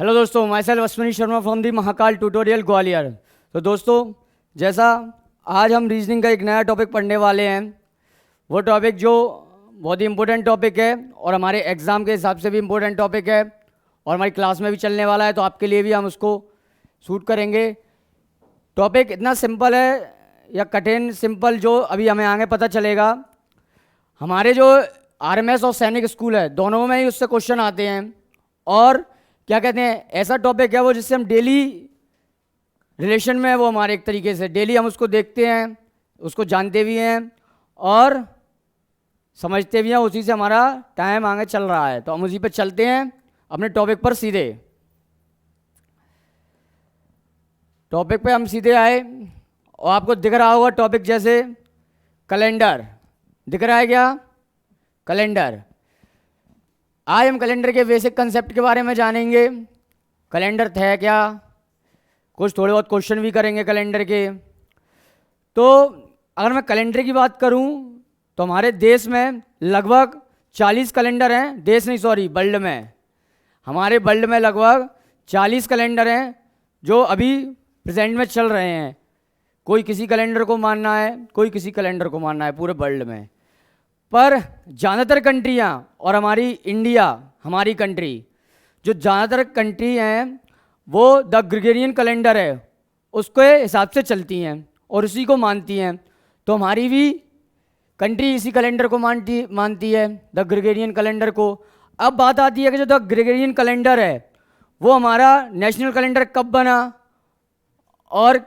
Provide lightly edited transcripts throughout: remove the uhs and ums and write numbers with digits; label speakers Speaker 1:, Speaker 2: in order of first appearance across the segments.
Speaker 1: Hello दोस्तों, my self Ashwini Sharma from the Mahakal tutorial Gwalior. तो दोस्तों, जैसा आज हम रीजनिंग का एक नया टॉपिक पढ़ने वाले हैं, वो टॉपिक जो बहुत ही इम्पोर्टेंट टॉपिक है और हमारे एग्ज़ाम के हिसाब से भी इम्पोर्टेंट टॉपिक है और हमारी क्लास में भी चलने वाला है, तो आपके लिए भी हम उसको शूट करेंगे। टॉपिक इतना सिंपल है या कठिन, सिंपल जो अभी हमें आगे पता चलेगा। हमारे जो आरएमएस और सैनिक स्कूल है, दोनों में ही उससे क्वेश्चन आते हैं और क्या कहते हैं, ऐसा टॉपिक है वो जिससे हम डेली रिलेशन में है, वो हमारे एक तरीके से डेली हम उसको देखते हैं, उसको जानते भी हैं और समझते भी हैं। उसी से हमारा टाइम आगे चल रहा है, तो हम उसी पे चलते हैं अपने टॉपिक पर। सीधे टॉपिक पे हम सीधे आए और आपको दिख रहा होगा टॉपिक जैसे कैलेंडर दिख रहा है क्या? कैलेंडर। आज हम कैलेंडर के बेसिक कंसेप्ट के बारे में जानेंगे। कैलेंडर है क्या, कुछ थोड़े बहुत क्वेश्चन भी करेंगे कैलेंडर के। तो अगर मैं कैलेंडर की बात करूं तो हमारे देश में लगभग 40 कैलेंडर हैं। देश नहीं, सॉरी, वर्ल्ड में। हमारे वर्ल्ड में लगभग 40 कैलेंडर हैं जो अभी प्रेजेंट में चल रहे हैं। कोई किसी कैलेंडर को मानना है, कोई किसी कैलेंडर को मानना है पूरे वर्ल्ड में। पर ज़्यादातर कंट्रियाँ और हमारी इंडिया, हमारी कंट्री, जो ज़्यादातर कंट्री हैं वो द ग्रेगोरियन कैलेंडर है उसके हिसाब से चलती हैं और उसी को मानती हैं। तो हमारी भी कंट्री इसी कैलेंडर को मानती है, द ग्रेगोरियन कैलेंडर को। अब बात आती है कि जो द ग्रेगोरियन कैलेंडर है वो हमारा नेशनल कैलेंडर कब बना और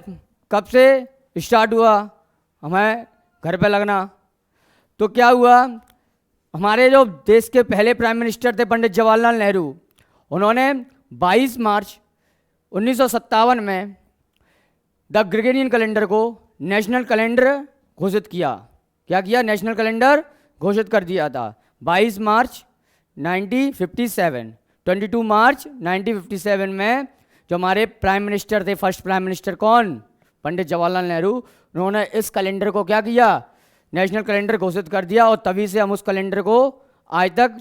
Speaker 1: कब से स्टार्ट हुआ हमें घर पे लगना। तो क्या हुआ, हमारे जो देश के पहले प्राइम मिनिस्टर थे पंडित जवाहरलाल नेहरू, उन्होंने 22 मार्च 1957 में द ग्रेगोरियन कैलेंडर को नेशनल कैलेंडर घोषित किया। क्या किया? नेशनल कैलेंडर घोषित कर दिया था 22 मार्च 1957। 22 मार्च 1957 में जो हमारे प्राइम मिनिस्टर थे, फर्स्ट प्राइम मिनिस्टर कौन? पंडित जवाहरलाल नेहरू। उन्होंने इस कैलेंडर को क्या किया? नेशनल कैलेंडर घोषित कर दिया और तभी से हम उस कैलेंडर को आज तक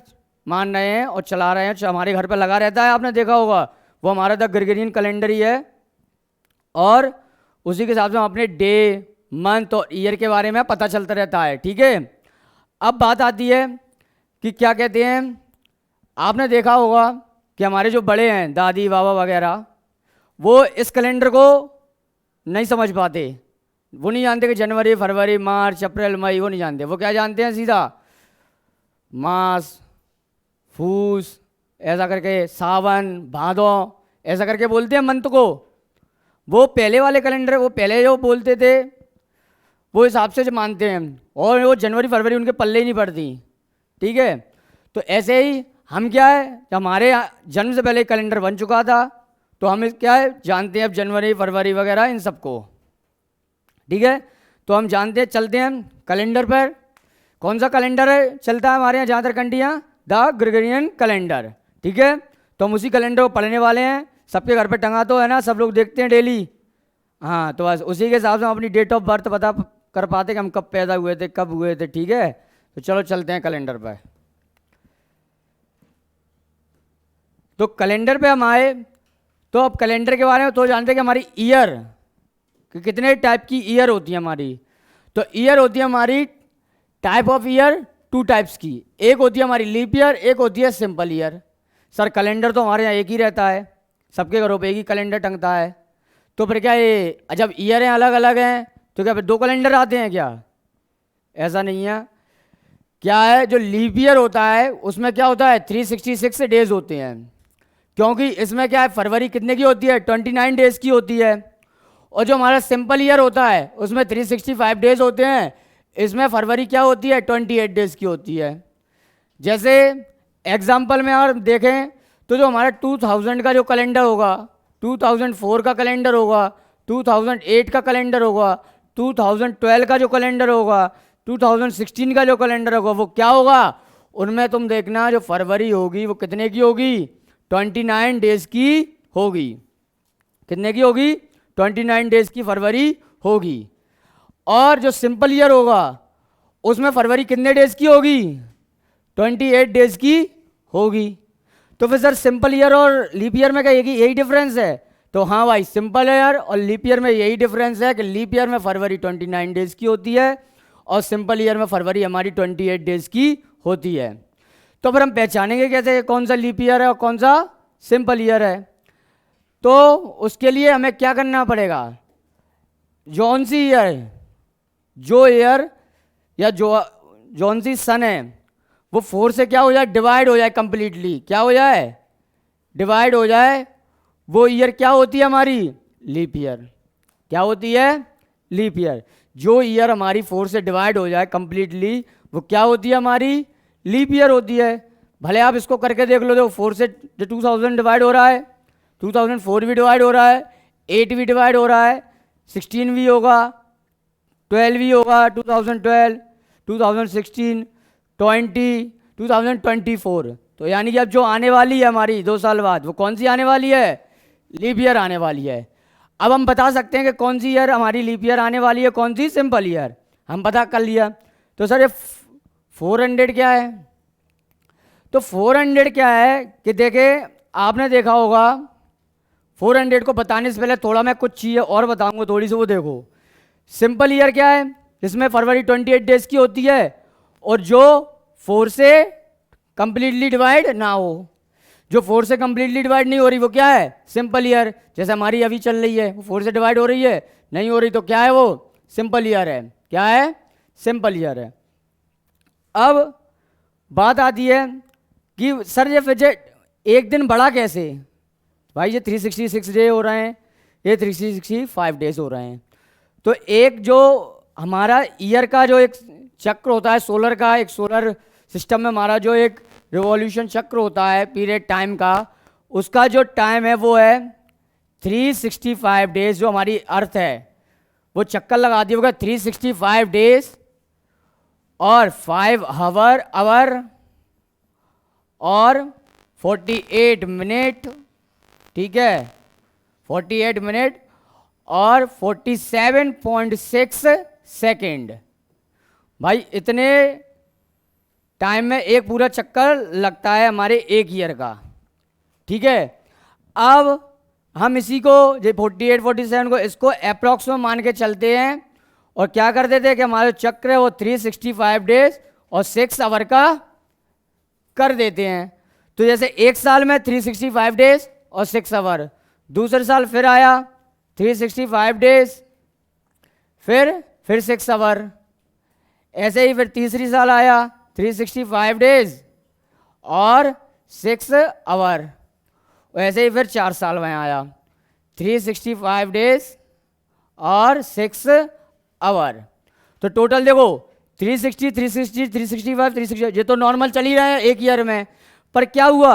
Speaker 1: मान रहे हैं और चला रहे हैं। हमारे घर पर लगा रहता है, आपने देखा होगा, वो हमारा द ग्रेगोरियन कैलेंडर ही है और उसी के हिसाब से हम अपने डे, मंथ और ईयर के बारे में पता चलता रहता है। ठीक है, अब बात आती है कि क्या कहते हैं, आपने देखा होगा कि हमारे जो बड़े हैं, दादी बाबा वगैरह, वो इस कैलेंडर को नहीं समझ पाते। वो नहीं जानते कि जनवरी, फरवरी, मार्च, अप्रैल, मई, वो नहीं जानते। वो क्या जानते हैं? सीधा मास, फूस, ऐसा करके, सावन, भादो, ऐसा करके बोलते हैं मंथ को। वो पहले वाले कैलेंडर, वो पहले जो बोलते थे वो हिसाब से जो मानते हैं और वो जनवरी फरवरी उनके पल्ले ही नहीं पड़ती। ठीक है, तो ऐसे ही हम क्या है, हमारे जन्म से पहले कैलेंडर बन चुका था तो हम क्या है जानते हैं अब जनवरी फरवरी वगैरह इन सबको। ठीक है, तो हम जानते हैं, चलते हैं कैलेंडर पर। कौन सा कैलेंडर है चलता है हमारे यहाँ ज़्यादातर कंट्रियाँ? The Gregorian calendar. ठीक है, तो हम उसी कैलेंडर को पढ़ने वाले हैं। सबके घर पे टंगा तो है ना, सब लोग देखते हैं डेली। हाँ, तो बस उसी के हिसाब से हम अपनी डेट ऑफ बर्थ पता कर पाते कि हम कब पैदा हुए थे, कब हुए थे। ठीक है, तो चलो चलते हैं कैलेंडर पर। तो कैलेंडर पे हम आए तो अब कैलेंडर के बारे में तो जानते हैं कि हमारी ईयर, कि कितने टाइप की ईयर होती है हमारी। तो ईयर होती है हमारी, टाइप ऑफ ईयर 2 टाइप्स की। एक होती है हमारी लीप ईयर, एक होती है सिंपल ईयर। सर कैलेंडर तो हमारे यहाँ एक ही रहता है, सबके घरों पे एक ही कैलेंडर टंगता है, तो फिर क्या ये जब ईयर अलग अलग हैं तो क्या फिर 2 कैलेंडर आते हैं क्या? ऐसा नहीं है। क्या है, जो लीप ईयर होता है उसमें क्या होता है 366 डेज होते हैं, क्योंकि इसमें क्या है फरवरी कितने की होती है? 29 डेज की होती है। और जो हमारा सिंपल ईयर होता है उसमें 365 डेज होते हैं, इसमें फरवरी क्या होती है? 28 डेज की होती है। जैसे एग्जाम्पल में अगर देखें तो जो हमारा 2000 का जो कैलेंडर होगा, 2004 का कैलेंडर होगा, 2008 का कैलेंडर होगा, 2012 का जो कैलेंडर होगा, 2016 का जो कैलेंडर होगा, वो क्या होगा? उनमें तुम देखना जो फरवरी होगी वो कितने की होगी? 29 डेज की होगी। कितने की होगी? 29 डेज की फरवरी होगी। और जो सिंपल ईयर होगा उसमें फरवरी कितने डेज की होगी? 28 डेज की होगी। तो फिर सर सिंपल ईयर और लीप ईयर में क्या यही डिफरेंस है? तो हाँ भाई, सिंपल ईयर और लीप ईयर में यही डिफरेंस है कि लीप ईयर में फरवरी 29 डेज की होती है और सिंपल ईयर में फरवरी हमारी 28 डेज की होती है। तो फिर हम पहचानेंगे कैसे कौन सा लीप ईयर है और कौन सा सिंपल ईयर है? तो उसके लिए हमें क्या करना पड़ेगा, जौन सी ईयर, जो ईयर या जौन सी सन है वो 4 से क्या हो जाए, डिवाइड हो जाए कंप्लीटली, क्या हो जाए, डिवाइड हो जाए, वो ईयर क्या होती है हमारी, लीप ईयर। क्या होती है, लीप ईयर। जो ईयर हमारी 4 से डिवाइड हो जाए कंप्लीटली वो क्या होती है, हमारी लीप ईयर होती है। भले आप इसको करके देख लो, देखो 4 से 2000 डिवाइड हो रहा है, 2004 भी डिवाइड हो रहा है, 8 भी डिवाइड हो रहा है, 16 भी होगा, 12 भी होगा, 2012, 2016, 20, 2024। तो यानी कि अब जो आने वाली है हमारी 2 साल बाद, वो कौन सी आने वाली है, लीप ईयर आने वाली है। अब हम बता सकते हैं कि कौन सी ईयर हमारी लीप ईयर आने वाली है, कौन सी सिंपल ईयर, हम पता कर लिया। तो सर ये 400 क्या है? तो 400 क्या है कि देखे, आपने देखा होगा 400 को बताने से पहले थोड़ा मैं कुछ चीज़ें और बताऊंगा थोड़ी सी, वो देखो। सिंपल ईयर क्या है, जिसमें फरवरी 28 डेज की होती है और जो 4 से कंप्लीटली डिवाइड ना हो। जो 4 से कंप्लीटली डिवाइड नहीं हो रही वो क्या है, सिंपल ईयर। जैसे हमारी अभी चल रही है वो 4 से डिवाइड हो रही है, नहीं हो रही, तो क्या है वो, सिंपल ईयर है। क्या है, सिंपल ईयर है। अब बात आती है कि सर ये फिर एक दिन बढ़ा कैसे? भाई ये 366 डे हो रहे हैं, ये 365 डेज हो रहे हैं। तो एक जो हमारा ईयर का जो एक चक्र होता है सोलर का, एक सोलर सिस्टम में हमारा जो एक रिवॉल्यूशन चक्र होता है पीरियड टाइम का, उसका जो टाइम है वो है 365 डेज। जो हमारी अर्थ है वो चक्कर लगा दिया होगा 365 डेज और 5 आवर और 48 मिनट, ठीक है, 48 मिनट और 47.6 सेकेंड। भाई इतने टाइम में एक पूरा चक्कर लगता है हमारे एक ईयर का, ठीक है। अब हम इसी को जो 48 47 को इसको अप्रॉक्स में मान के चलते हैं और क्या कर देते हैं कि हमारा चक्र है वो 365 डेज और 6 आवर का कर देते हैं। तो जैसे एक साल में 365 डेज और 6 आवर, दूसरे साल फिर आया 365 डेज फिर 6 आवर, ऐसे ही फिर तीसरी साल आया 365 डेज और 6 आवर, ऐसे ही फिर 4 साल में आया 365 डेज और 6 आवर। तो टोटल देखो 360 360 365 360, ये तो नॉर्मल चल ही रहा है एक ईयर में, पर क्या हुआ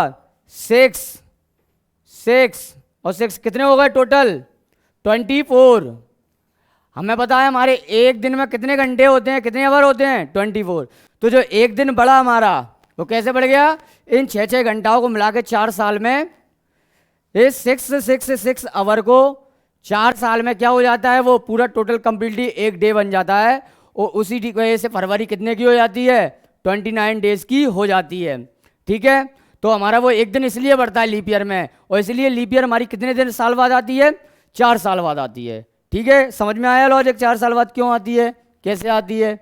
Speaker 1: 6 और 6 कितने हो गए टोटल 24। हमें पता है हमारे एक दिन में कितने घंटे होते हैं, कितने आवर होते हैं 24। तो जो एक दिन बढ़ा हमारा वो कैसे बढ़ गया, इन 6 घंटाओं को मिला के 4 साल में, ये 6 आवर को 4 साल में क्या हो जाता है, वो पूरा टोटल कंप्लीटली एक डे बन जाता है। और उसी की वजह से फरवरी कितने की हो जाती है 29 डेज की हो जाती है, ठीक है। तो हमारा वो एक दिन इसलिए बढ़ता है लीप ईयर में, और इसलिए लीप ईयर हमारी कितने दिन साल बाद आती है, 4 साल बाद आती है, ठीक है। समझ में आया लॉजिक, 4 साल बाद क्यों आती है, कैसे आती है?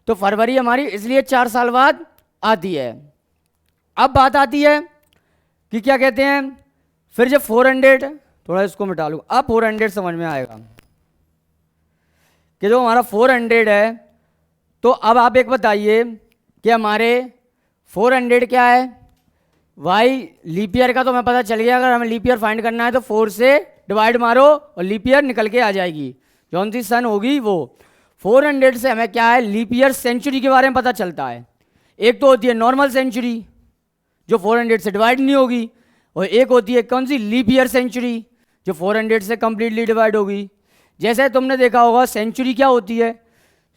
Speaker 1: तो फरवरी हमारी इसलिए 4 साल बाद आती है। अब बात आती है कि क्या कहते हैं, फिर जब 400, थोड़ा इसको मिटा लूँ, अब 400 समझ में आएगा कि जो हमारा 400 है, तो अब आप एक बताइए कि हमारे 400 क्या है। भाई लीप ईयर का तो हमें पता चल गया, अगर हमें लीप ईयर फाइंड करना है तो 4 से डिवाइड मारो और लीप ईयर निकल के आ जाएगी, जौन सी सन होगी वो। 400 से हमें क्या है, लीप ईयर सेंचुरी के बारे में पता चलता है। एक तो होती है नॉर्मल सेंचुरी जो 400 से डिवाइड नहीं होगी, और एक होती है कौन सी, लीप ईयर सेंचुरी, जो 400 से कंप्लीटली डिवाइड होगी। जैसे तुमने देखा होगा सेंचुरी क्या होती है,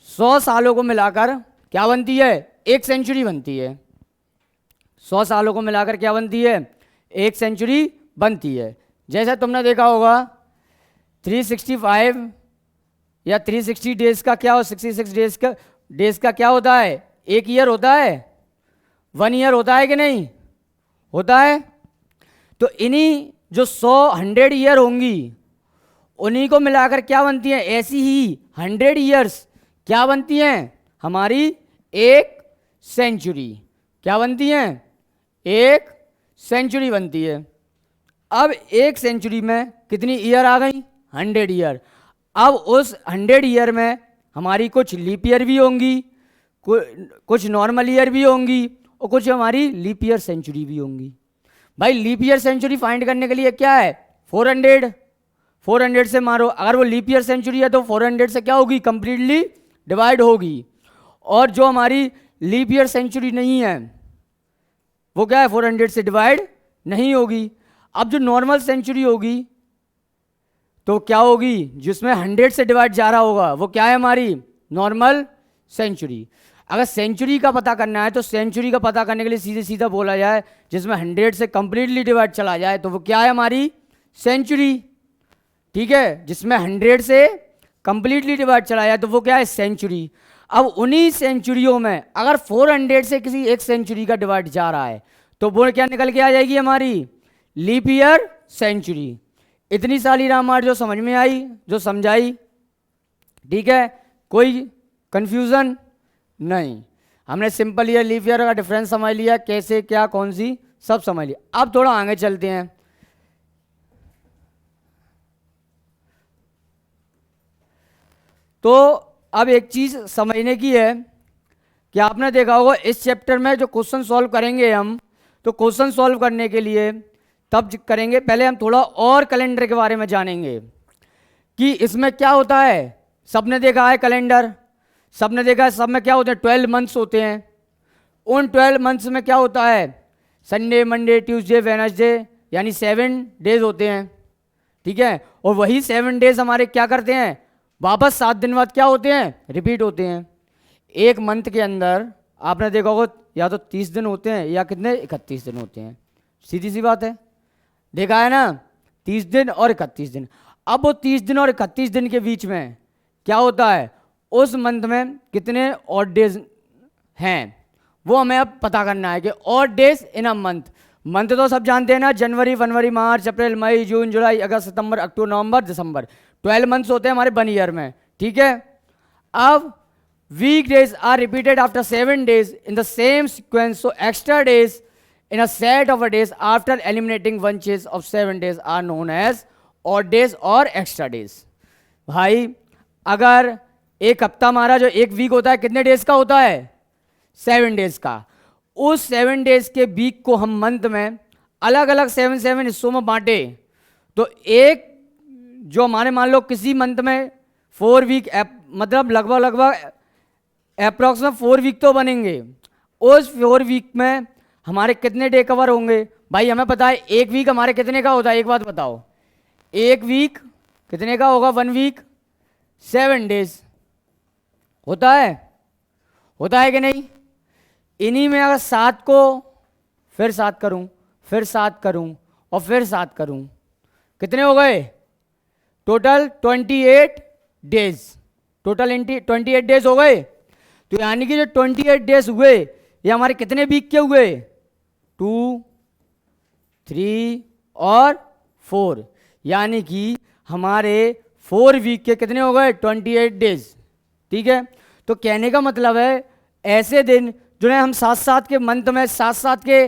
Speaker 1: 100 सालों को मिलाकर क्या बनती है, एक सेंचुरी बनती है। 100 सालों को मिलाकर क्या बनती है, एक सेंचुरी बनती है। जैसे तुमने देखा होगा 365 या 360 डेज का क्या हो, 66 डेज का क्या होता है, एक ईयर होता है, 1 ईयर होता है कि नहीं होता है, तो इन्हीं जो 100 ईयर होंगी उन्हीं को मिलाकर क्या बनती हैं, ऐसी ही 100 ईयर्स क्या बनती हैं, हमारी एक सेंचुरी। क्या बनती हैं, एक सेंचुरी बनती है। अब एक सेंचुरी में कितनी ईयर आ गई, 100 ईयर। अब उस 100 ईयर में हमारी कुछ लीप ईयर भी होंगी, कुछ नॉर्मल ईयर भी होंगी और कुछ हमारी लीप ईयर सेंचुरी भी होंगी। भाई लीप ईयर सेंचुरी फाइंड करने के लिए क्या है, 400 से मारो। अगर वो लीप ईयर सेंचुरी है तो 400 से क्या होगी, कंप्लीटली डिवाइड होगी। और जो हमारी लीप ईयर सेंचुरी नहीं है वो क्या है, 400 से डिवाइड नहीं होगी। अब जो नॉर्मल सेंचुरी होगी तो क्या होगी, जिसमें 100 से डिवाइड जा रहा होगा वो क्या है, हमारी नॉर्मल सेंचुरी। अगर सेंचुरी का पता करना है तो सेंचुरी का पता करने के लिए सीधे सीधा बोला जाए जिसमें 100 से कंप्लीटली डिवाइड चला जाए तो वो क्या है, हमारी सेंचुरी। ठीक है, जिसमें 100 से कंप्लीटली डिवाइड चला जाए तो वो क्या है, सेंचुरी। अब उन्हीं सेंचुरियों में अगर 400 से किसी एक सेंचुरी का डिवाइड जा रहा है तो वो क्या निकल के आ जाएगी, हमारी लीप ईयर सेंचुरी। इतनी सारी रामायण जो समझ में आई, जो समझाई, ठीक है, कोई कंफ्यूजन नहीं। हमने सिंपल ईयर लीप ईयर का डिफरेंस समझ लिया, कैसे क्या कौन सी सब समझ लिया। अब थोड़ा आगे चलते हैं। तो अब एक चीज समझने की है कि आपने देखा होगा इस चैप्टर में जो क्वेश्चन सॉल्व करेंगे हम, तो क्वेश्चन सॉल्व करने के लिए तब करेंगे, पहले हम थोड़ा और कैलेंडर के बारे में जानेंगे कि इसमें क्या होता है। सबने देखा है कैलेंडर, सबने देखा है, सब में क्या होते हैं, 12 मंथ्स होते हैं। उन 12 मंथ्स में क्या होता है, संडे मंडे ट्यूसडे वेडनेसडे यानी 7 डेज होते हैं। ठीक है, और वही 7 डेज हमारे क्या करते हैं, वापस 7 दिन बाद क्या होते हैं, रिपीट होते हैं। एक मंथ के अंदर आपने देखा होगा या तो 30 दिन होते हैं या कितने, 31 दिन होते हैं। सीधी सी बात है, देखा है ना, 30 दिन और 31 दिन। अब वो 30 दिन और 31 दिन के बीच में क्या होता है, उस मंथ में कितने ऑड डेज हैं वो हमें अब पता करना है कि odd days in a month. Month तो सब जानते हैं ना, जनवरी फरवरी मार्च अप्रैल मई जून जुलाई अगस्त सितंबर अक्टूबर नवंबर दिसंबर, 12 मंथ्स होते हैं हमारे 1 ईयर में। ठीक है, अब week days are repeated after 7 days in the same sequence, so extra days in a set of a days after eliminating one chase of 7 days are known as odd days और extra days। भाई अगर एक हफ्ता हमारा जो एक week होता है कितने डेज का होता है, 7 डेज का। उस 7 डेज के वीक को हम मंथ में अलग अलग 7 हिस्सों में बांटे तो एक जो हमारे मान लो किसी मंथ में 4 वीक मतलब लगभग अप्रॉक्सीमेट 4 वीक तो बनेंगे। उस 4 वीक में हमारे कितने डे कवर होंगे, भाई हमें पता है एक वीक हमारे कितने का होता है, एक बात बताओ, एक वीक कितने का होगा, 1 वीक 7 डेज होता है कि नहीं। इन्हीं में अगर 7 को फिर 7 करूं, फिर 7 करूं और फिर 7 करूं, कितने हो गए, टोटल 28 डेज, टोटल 28 डेज हो गए। तो यानी कि जो 28 डेज हुए ये हमारे कितने वीक के हुए, 2 3 और 4, यानी कि हमारे 4 वीक के कितने हो गए, 28 डेज। ठीक है, तो कहने का मतलब है ऐसे दिन जो है हम 7 के मंथ में 7 के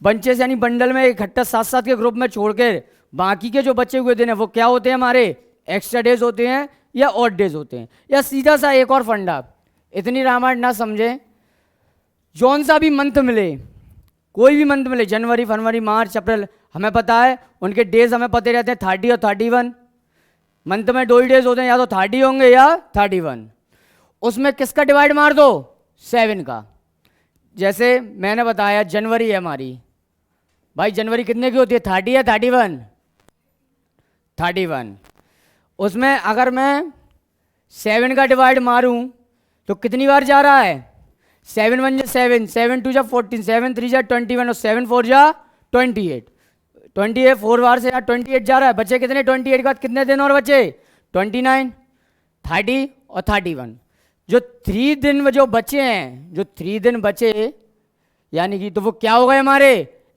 Speaker 1: बंचेस यानी बंडल में इकट्ठा 7 के ग्रुप में छोड़कर बाकी के जो बचे हुए दिन है वो क्या होते हैं, हमारे एक्स्ट्रा डेज होते हैं या ऑड डेज होते हैं। या सीधा सा एक और फंडा, इतनी रामायण ना समझे, जौन सा भी मंथ मिले, कोई भी मंथ मिले, जनवरी फरवरी मार्च अप्रैल, हमें पता है उनके डेज हमें पते रहते हैं 30 और 31। मंथ में 2 ही डेज होते हैं, या तो 30 होंगे या 31। उसमें किसका डिवाइड मार दो, 7 का। जैसे मैंने बताया जनवरी है हमारी, भाई जनवरी कितने की होती है, 30 या 31, 31। उसमें अगर मैं 7 का डिवाइड मारूं तो कितनी बार जा रहा है, 7 1 जा 7, 7 2 जा 14, 7 3 जा 21 और 7 4 जा 28। 28 4 बार से 28 जा रहा है, बचे कितने, 28 के बाद कितने दिन और बचे, 29 30 और 31। जो 3 दिन जो बचे हैं, जो 3 दिन बचे यानी कि तो वो क्या हो गए हमारे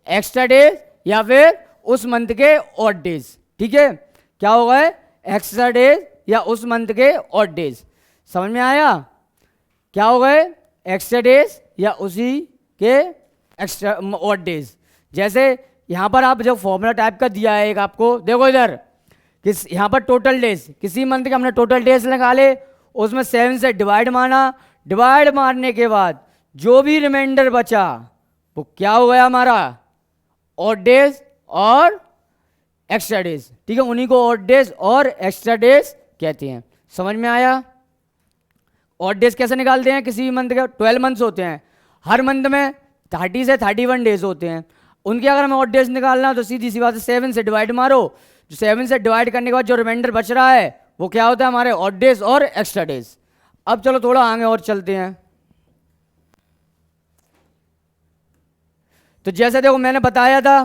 Speaker 1: एक्स्ट्रा डेज या फिर उस मंथ के ऑड डेज। ठीक है, क्या होगा एक्स्ट्रा डेज या उस मंथ के ऑड डेज। समझ में आया? क्या हो गए एक्स्ट्रा डेज या उसी के एक्स्ट्रा ऑड डेज। जैसे यहां पर आप जो फॉर्मूला टाइप का दिया है एक आपको, देखो इधर किस यहाँ पर टोटल डेज, किसी मंथ के हमने टोटल डेज निकाले, उसमें 7 से डिवाइड मारना, डिवाइड मारने के बाद जो भी रिमाइंडर बचा वो क्या हो गया हमारा ऑड डेज और एक्स्ट्रा डेज। ठीक है, उन्हीं को ऑड डेज और एक्स्ट्रा डेज कहते हैं। समझ में आया? ऑड डेज कैसे निकालते हैं? किसी भी मंथ के 12 मंथ्स होते हैं, हर मंथ में 30 से 31 डेज होते हैं, उनके अगर हमें ऑड डेज निकालना तो सीधी सी बात है 7 से डिवाइड मारो, जो 7 से डिवाइड करने के बाद जो रिमाइंडर बच रहा है वो क्या होता है हमारे ऑड डेज और एक्स्ट्रा डेज। अब चलो थोड़ा आगे और चलते हैं। तो जैसे देखो मैंने बताया था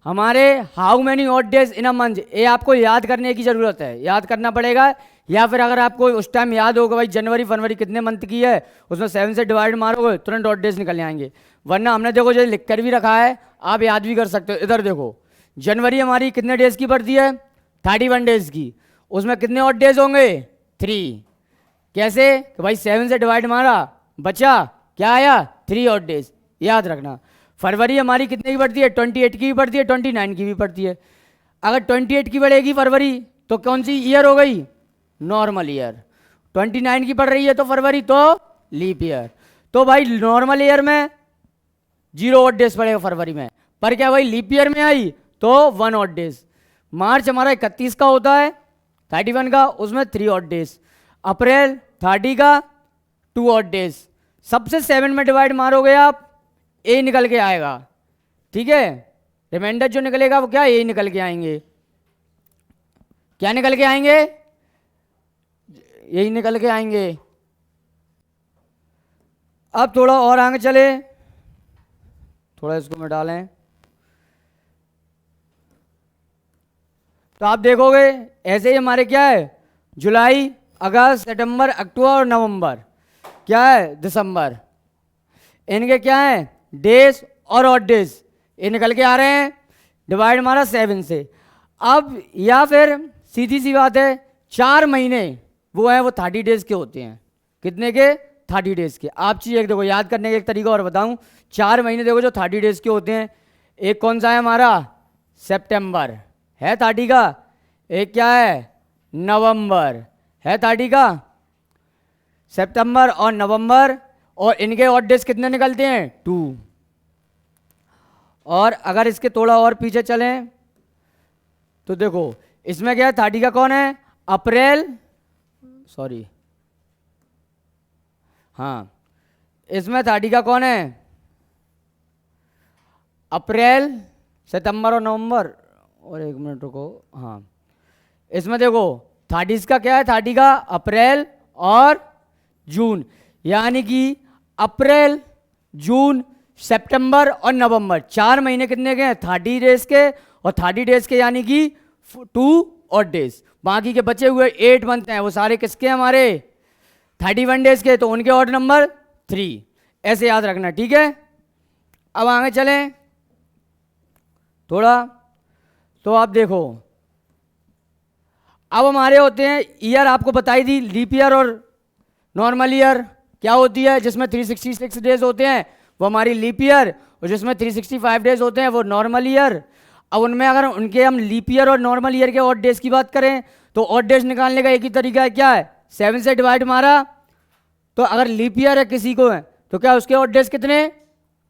Speaker 1: हमारे how many odd days in a month, ये आपको याद करने की जरूरत है, याद करना पड़ेगा। या फिर अगर आपको उस टाइम याद होगा भाई जनवरी फरवरी कितने मंथ की है, उसमें 7 से डिवाइड मारोगे तुरंत ऑड डेज निकल आएंगे। वरना हमने देखो जो लिख कर भी रखा है, आप याद भी कर सकते हो। इधर देखो जनवरी हमारी कितने डेज की पड़ती है 31 डेज की, उसमें कितने ऑड डेज होंगे 3। कैसे कि भाई 7 से डिवाइड मारा बचा क्या आया 3 ऑड डेज, याद रखना। फरवरी हमारी कितने की पड़ती है 28 की भी पड़ती है 29 की भी पड़ती है। अगर 28 की पड़ेगी फरवरी तो कौन सी ईयर हो गई नॉर्मल ईयर, 29 की पड़ रही है तो फरवरी तो लीप ईयर। तो भाई नॉर्मल ईयर में 0 ऑड डेज पड़ेगा फरवरी में, पर क्या भाई लीप ईयर में आई तो 1 ऑड डेज। मार्च हमारा 31 का होता है 31 का, उसमें 3 ऑड डेज। अप्रैल 30 का 2 ऑड डेज। सबसे 7 में डिवाइड मारोगे आप ए निकल के आएगा। ठीक है, रिमाइंडर जो निकलेगा वो क्या ए निकल के आएंगे, क्या निकल के आएंगे यही निकल के आएंगे। अब थोड़ा और आगे चले, थोड़ा इसको में डालें तो आप देखोगे ऐसे ही हमारे क्या है जुलाई अगस्त सितंबर अक्टूबर और नवंबर, क्या है दिसंबर, इनके क्या है डेज और ऑड डेज ये निकल के आ रहे हैं, डिवाइड हमारा 7 से। अब या फिर सीधी सी बात है 4 महीने वो है वो 30 डेज के होते हैं। कितने के 30 डेज के। आप चीज़ एक देखो याद करने का एक तरीका और बताऊं, 4 महीने देखो जो 30 डेज के होते हैं, एक कौन सा है हमारा सितंबर है 30 का, एक क्या है नवंबर है 30 का। सितंबर और नवंबर और इनके ऑड डेज कितने निकलते हैं 2। और अगर इसके थोड़ा और पीछे चलें तो देखो इसमें क्या है 30 का कौन है अप्रैल, सॉरी हाँ इसमें 30 का कौन है अप्रैल सितंबर और नवंबर, और एक मिनट रुको, हाँ इसमें देखो 30 का क्या है 30 का अप्रैल और जून, यानी कि अप्रैल जून सितंबर और नवंबर 4 महीने कितने के हैं 30 डेज के, और 30 डेज के यानी कि 2 ऑड डेज। बाकी के बचे हुए 8 मंथ हैं वो सारे किसके हमारे 31 डेज के, तो उनके ऑड नंबर 3, ऐसे याद रखना। ठीक है, अब आगे चलें थोड़ा, तो आप देखो अब हमारे होते हैं ईयर, आपको बताई दी लीप ईयर और नॉर्मल ईयर क्या होती है, जिसमें 366 डेज होते हैं वो हमारी लीप ईयर, और जिसमें 365 डेज होते हैं वो नॉर्मल ईयर। अब उनमें अगर उनके हम लीप ईयर और नॉर्मल ईयर के ऑड डेज की बात करें तो ऑड डेज निकालने का एक ही तरीका है, क्या है 7 से डिवाइड मारा, तो अगर लीप ईयर है किसी को है तो क्या उसके ऑड डेज कितने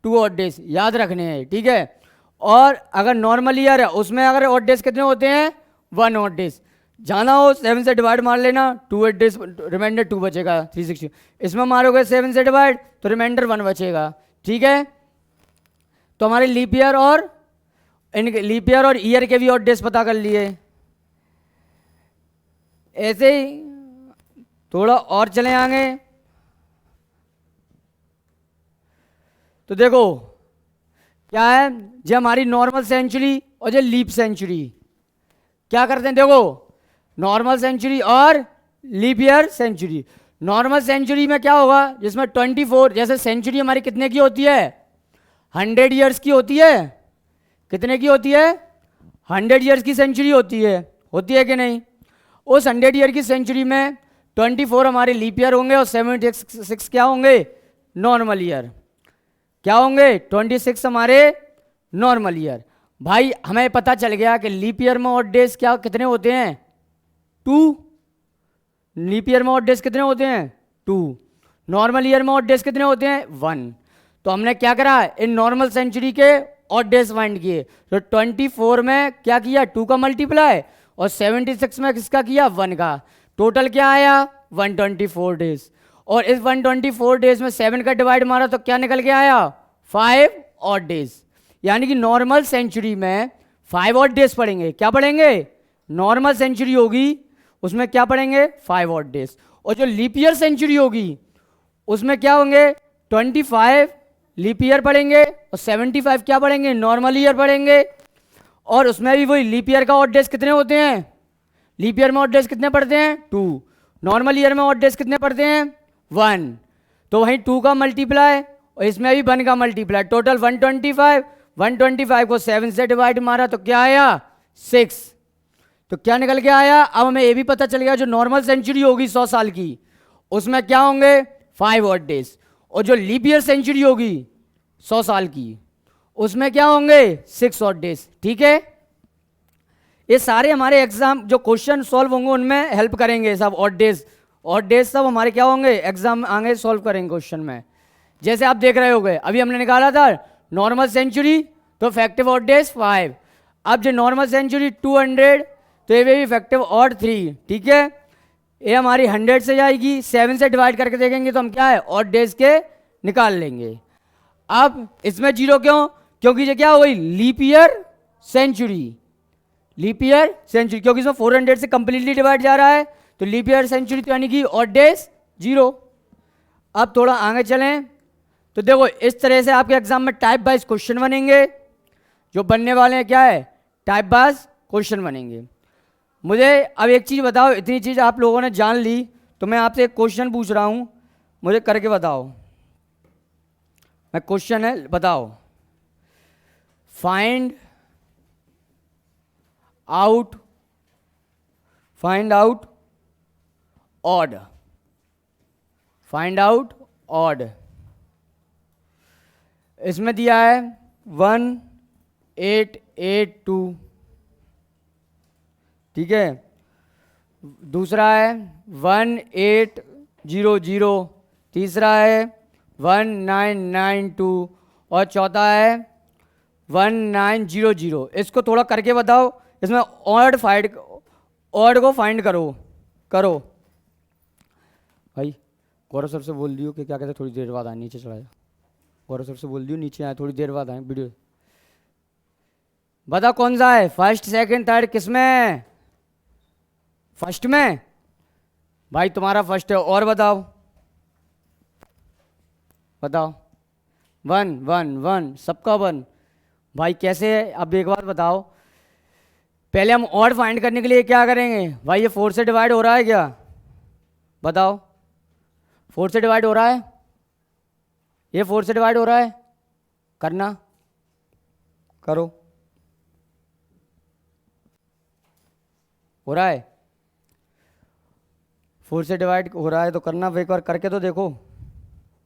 Speaker 1: 2 ऑड डेज याद रखने हैं। ठीक है, और अगर नॉर्मल ईयर है उसमें अगर ऑड डेज कितने होते हैं 1 ऑड डेज। जाना हो 7 से डिवाइड मार लेना, 2 ऑड डेज रिमाइंडर 2 बचेगा 360, इसमें मारोगे 7 से डिवाइड तो रिमाइंडर 1 बचेगा। ठीक है, तो हमारे लीप ईयर और इनके लीप ईयर और ईयर के भी ऑड डेज पता कर लिए। ऐसे ही थोड़ा और चले आगे तो देखो क्या है जो हमारी नॉर्मल सेंचुरी और जो लीप सेंचुरी क्या करते हैं, देखो नॉर्मल सेंचुरी और leap year century. Normal century में क्या होगा जिसमें 24, जैसे सेंचुरी हमारी कितने की होती है 100 ईयर्स की होती है, कितने की होती है? 100 ईयर्स की सेंचुरी होती है कि नहीं? उस 100 ईयर की सेंचुरी में 24 हमारे लीप ईयर होंगे और 76 क्या होंगे? Normal year. क्या होंगे? 26 हमारे नॉर्मल ईयर। भाई हमें पता चल गया कि लीप ईयर में ऑड डेज क्या कितने होते हैं? 2। लीप ईयर में ऑड डेज कितने होते हैं? 2। नॉर्मल ईयर में ऑड डेज कितने होते हैं? 1। तो हमने क्या करा? इन नॉर्मल सेंचुरी के ऑड डेज फाइंड किए। तो 24 में क्या किया? 2 का मल्टीप्लाई, और 76 में किसका किया? 1 का। टोटल क्या आया? 124 डेज। और इस 124 डेज में 7 का डिवाइड मारा तो क्या निकल के आया? 5 ऑड डेज। यानी कि नॉर्मल सेंचुरी में 5 ऑड डेज पढ़ेंगे। क्या पढ़ेंगे? नॉर्मल सेंचुरी होगी उसमें क्या पढ़ेंगे? 5 ऑड डेज। और जो लीप ईयर सेंचुरी होगी उसमें क्या होंगे? 25 लीप ईयर पढ़ेंगे और 75 क्या पढ़ेंगे? नॉर्मल ईयर पढ़ेंगे। और उसमें भी वही लीप ईयर का ऑड डेज कितने होते हैं? लीप ईयर में ऑड डेज कितने पढ़ते हैं? 2। नॉर्मल ईयर में ऑड डेज कितने पढ़ते हैं? 1। तो वहीं 2 का मल्टीप्लाई और इसमें भी 1 का मल्टीप्लाई, टोटल 125। 125 को 7 से डिवाइड मारा तो क्या आया? 6। तो क्या निकल के आया? अब हमें ये भी पता चल गया जो नॉर्मल सेंचुरी होगी 100 साल की उसमें क्या होंगे? 5 ऑड डेज। और जो लीप ईयर सेंचुरी होगी 100 साल की उसमें क्या होंगे? 6 ऑड डेज। ठीक है, ये सारे हमारे एग्जाम जो क्वेश्चन सॉल्व होंगे उनमें हेल्प करेंगे सब। ऑड डेज सब हमारे क्या होंगे? एग्जाम आगे सॉल्व करेंगे क्वेश्चन में। जैसे आप देख रहे होगे अभी हमने निकाला था नॉर्मल सेंचुरी तो इफेक्टिव ऑड डेज 5। अब जो नॉर्मल सेंचुरी 200 तो ये भी इफेक्टिव ऑड 3। ठीक है, ये हमारी 100 से जाएगी, 7 से डिवाइड करके देखेंगे तो हम क्या है? ऑड डेज के निकाल लेंगे। अब इसमें 0 क्यों? क्योंकि ये क्या हो गई? Leap year century. Leap year century क्योंकि इसमें 400 से कंप्लीटली डिवाइड जा रहा है तो लीप ईयर सेंचुरी तो यानी कि ऑड डेज 0। अब थोड़ा आगे चलें तो देखो इस तरह से आपके एग्जाम में टाइप वाइज क्वेश्चन बनेंगे। जो बनने वाले हैं क्या है? टाइप वाइज क्वेश्चन बनेंगे। मुझे अब एक चीज़ बताओ, इतनी चीज़ आप लोगों ने जान ली तो मैं आपसे एक क्वेश्चन पूछ रहा हूँ, मुझे करके बताओ। मैं क्वेश्चन है, बताओ। Find out odd. Find out odd. इसमें दिया है 1882। ठीक है, दूसरा है 1800, तीसरा है 1992 और चौथा है 1900। इसको थोड़ा करके बताओ। इसमें ऑड को फाइंड करो भाई। गौरव सर से बोल दियो कि क्या कहते थोड़ी देर बाद आए, नीचे चला जा। गौरव सर से बोल दियो नीचे आए, थोड़ी देर बाद आए वीडियो। बता कौन सा है? फर्स्ट, सेकंड, थर्ड, किसमें? फर्स्ट में भाई तुम्हारा फर्स्ट है। और बताओ 1 सबका 1 भाई। कैसे है? अब एक बात बताओ, पहले हम ऑड फाइंड करने के लिए क्या करेंगे भाई? ये 4 से डिवाइड हो रहा है क्या? बताओ, 4 से डिवाइड हो रहा है? ये 4 से डिवाइड हो रहा है? करना, करो। हो रहा है? 4 से डिवाइड हो रहा है तो करना, एक बार करके तो देखो